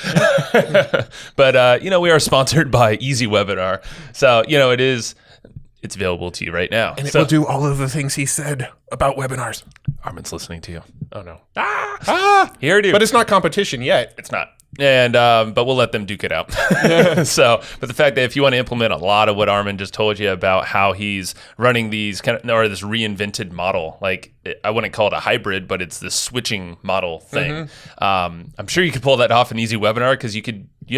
But, we are sponsored by Easy Webinar. So, it's available to you right now. And it will do all of the things he said about webinars. Armand's listening to you. Oh, no. Here it is. But it's not competition yet. It's not. And but we'll let them duke it out. So, but the fact that if you want to implement a lot of what Armand just told you about how he's running these or this reinvented model, like I wouldn't call it a hybrid, but it's this switching model thing. I'm sure you could pull that off in Easy Webinar because you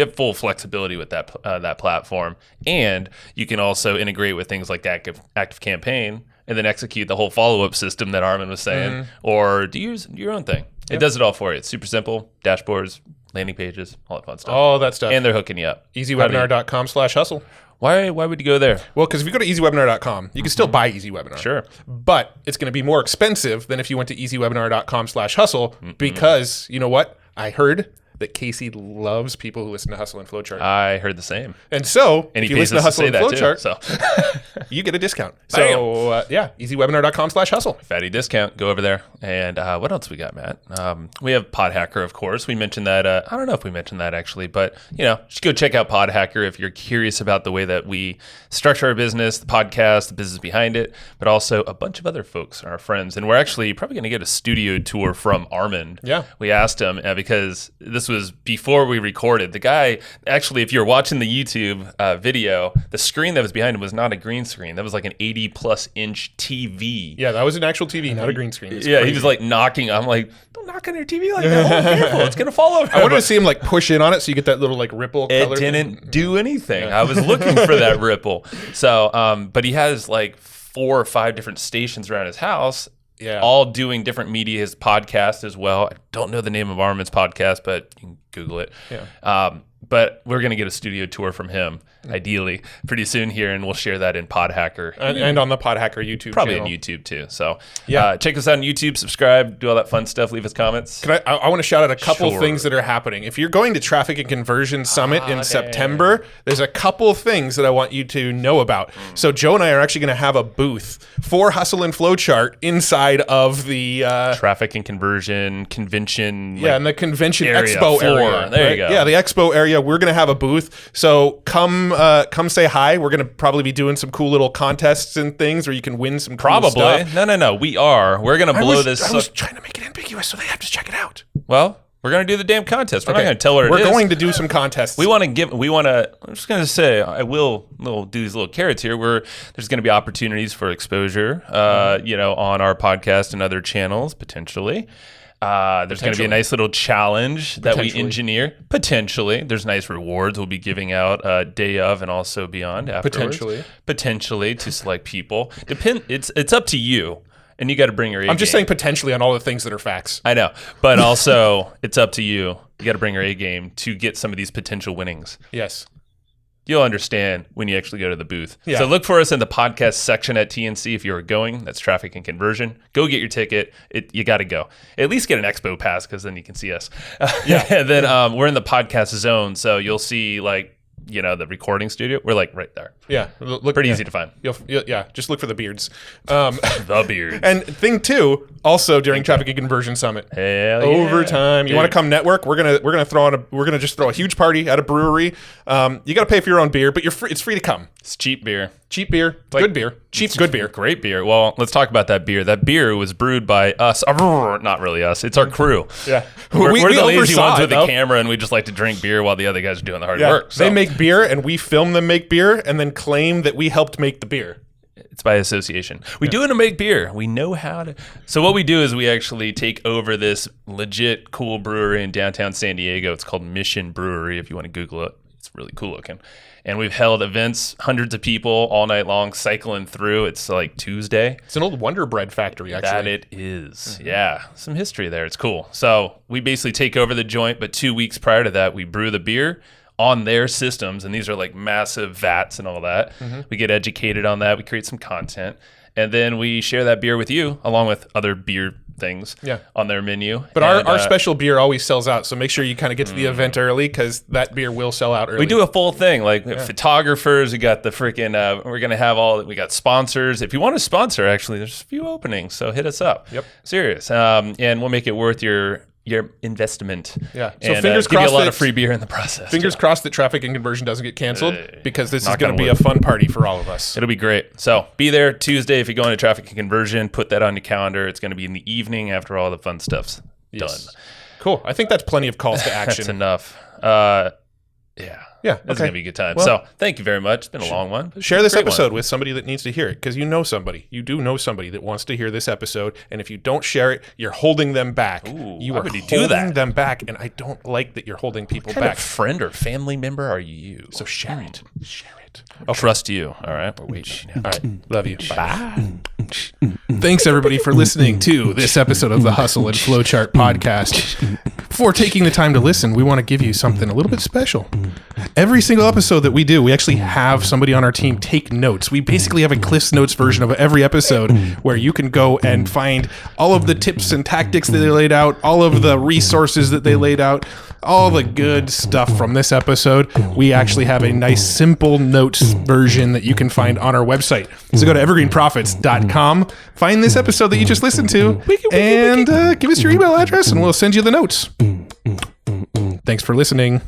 have full flexibility with that platform, and you can also integrate with things like Active Campaign and then execute the whole follow-up system that Armand was saying, or do your own thing. It does it all for you. It's super simple. Dashboards, landing pages, all that fun stuff. All that stuff. And they're hooking you up. EasyWebinar.com/hustle. Why would you go there? Well, because if you go to EasyWebinar.com, you can still buy Easy Webinar. Sure. But it's going to be more expensive than if you went to EasyWebinar.com/hustle because, you know what? I heard that Casey loves people who listen to Hustle and Flowchart. I heard the same. And so, and if you listen to Hustle and Flowchart, so. you get a discount. So, EasyWebinar.com/hustle. Fatty discount. Go over there. And what else we got, Matt? We have PodHacker, of course. We mentioned that. I don't know if we mentioned that, actually. But, just go check out PodHacker if you're curious about the way that we structure our business, the podcast, the business behind it, but also a bunch of other folks, our friends. And we're actually probably going to get a studio tour from Armand. Yeah. We asked him because this was before we recorded. The guy, actually, if you're watching the YouTube video, the screen that was behind him was not a green screen. That was like an 80+ inch TV. Yeah, that was an actual TV, not a green screen. He was like knocking. I'm like, don't knock on your TV like that. Oh, careful, it's gonna fall over. I wanted to see him like push in on it so you get that little like ripple color. It didn't do anything. I was looking for that ripple. So, but he has like 4 or 5 different stations around his house. Yeah. All doing different media. His podcast as well. I don't know the name of Armand's podcast, but you can Google it. Yeah. But we're going to get a studio tour from him, ideally, pretty soon here, and we'll share that in PodHacker. And on the PodHacker YouTube Probably channel. on YouTube, too. So check us out on YouTube, subscribe, do all that fun stuff, leave us comments. I want to shout out a couple things that are happening. If you're going to Traffic and Conversion Summit in September, there's a couple things that I want you to know about. So Joe and I are actually going to have a booth for Hustle and Flowchart inside of the... Traffic and Conversion Convention. Yeah, in the convention expo area. There you go. Yeah, the expo area. We're going to have a booth. So come say hi. We're going to probably be doing some cool little contests and things where you can win some cool stuff. No. We are. We're going to blow this. I was trying to make it ambiguous so they have to check it out. Well, we're going to do the damn contest. We're not going to tell what it is. We're going to do some contests. I'm just going to say, I will do these little carrots here where there's going to be opportunities for exposure, on our podcast and other channels, potentially. There's going to be a nice little challenge that we engineer. Potentially. There's nice rewards we'll be giving out day of and also beyond afterwards. Potentially to select people. It's up to you. And you got to bring your A game. I'm just saying potentially on all the things that are facts. I know. But also, it's up to you. You got to bring your A game to get some of these potential winnings. Yes. You'll understand when you actually go to the booth. Yeah. So look for us in the podcast section at TNC if you're going. That's Traffic and Conversion. Go get your ticket. You got to go. At least get an expo pass because then you can see us. And then we're in the podcast zone. So you'll see the recording studio. We're like right there. Yeah. Pretty easy to find. Just look for the beards. The beards. And thing 2, also during Traffic and Conversion Summit. Overtime. You want to come network? We're gonna just throw a huge party at a brewery. You got to pay for your own beer, but it's free to come. It's cheap beer. Cheap beer. Good beer. Cheap, good beer. Great beer. Well, let's talk about that beer. That beer was brewed by us. Not really us. It's our crew. Yeah. We're the lazy ones with the camera, and we just like to drink beer while the other guys are doing the hard work. So. They make beer, and we film them make beer, and then claim that we helped make the beer. It's by association. We do it to make beer. We know how to. So what we do is we actually take over this legit cool brewery in downtown San Diego. It's called Mission Brewery, if you want to Google it. It's really cool looking. And we've held events, hundreds of people all night long, cycling through. It's like Tuesday. It's an old Wonder Bread factory, actually. That it is. Mm-hmm. Yeah. Some history there. It's cool. So we basically take over the joint, but 2 weeks prior to that, we brew the beer on their systems. And these are like massive vats and all that. Mm-hmm. We get educated on that. We create some content. And then we share that beer with you, along with other beer things on their menu. But our special beer always sells out, so make sure you kind of get to the event early because that beer will sell out early. We do a full thing, like photographers. We got the freaking. We're gonna have we got sponsors. If you want to sponsor, actually, there's a few openings, so hit us up. Yep, serious. And we'll make it worth your investment. Yeah. So and, fingers crossed, give you a lot of free beer in the process. Fingers crossed that Traffic and Conversion doesn't get canceled because this is going to be a fun party for all of us. It'll be great. So be there Tuesday if you're going to Traffic and Conversion. Put that on your calendar. It's going to be in the evening after all the fun stuff's done. Cool. I think that's plenty of calls to action. That's enough. Yeah. Yeah. This is going to be a good time. Well, so thank you very much. It's been a long one. Share this episode with somebody that needs to hear it, because you know somebody. You do know somebody that wants to hear this episode. And if you don't share it, you're holding them back. Ooh, you why are would you do holding that? them back. And I don't like that you're holding people What kind back. of friend or family member are you? So share it. Share it. I'll trust you. All right. We're waiting. All right. Love you. Bye. Thanks, everybody, for listening to this episode of the Hustle and Flowchart podcast. Before taking the time to listen, we want to give you something a little bit special. Every single episode that we do, we actually have somebody on our team take notes. We basically have a Cliff's Notes version of every episode where you can go and find all of the tips and tactics that they laid out, all of the resources that they laid out, all the good stuff from this episode. We actually have a nice simple notes version that you can find on our website. So go to evergreenprofits.com, find this episode that you just listened to, and give us your email address and we'll send you the notes. Thanks for listening.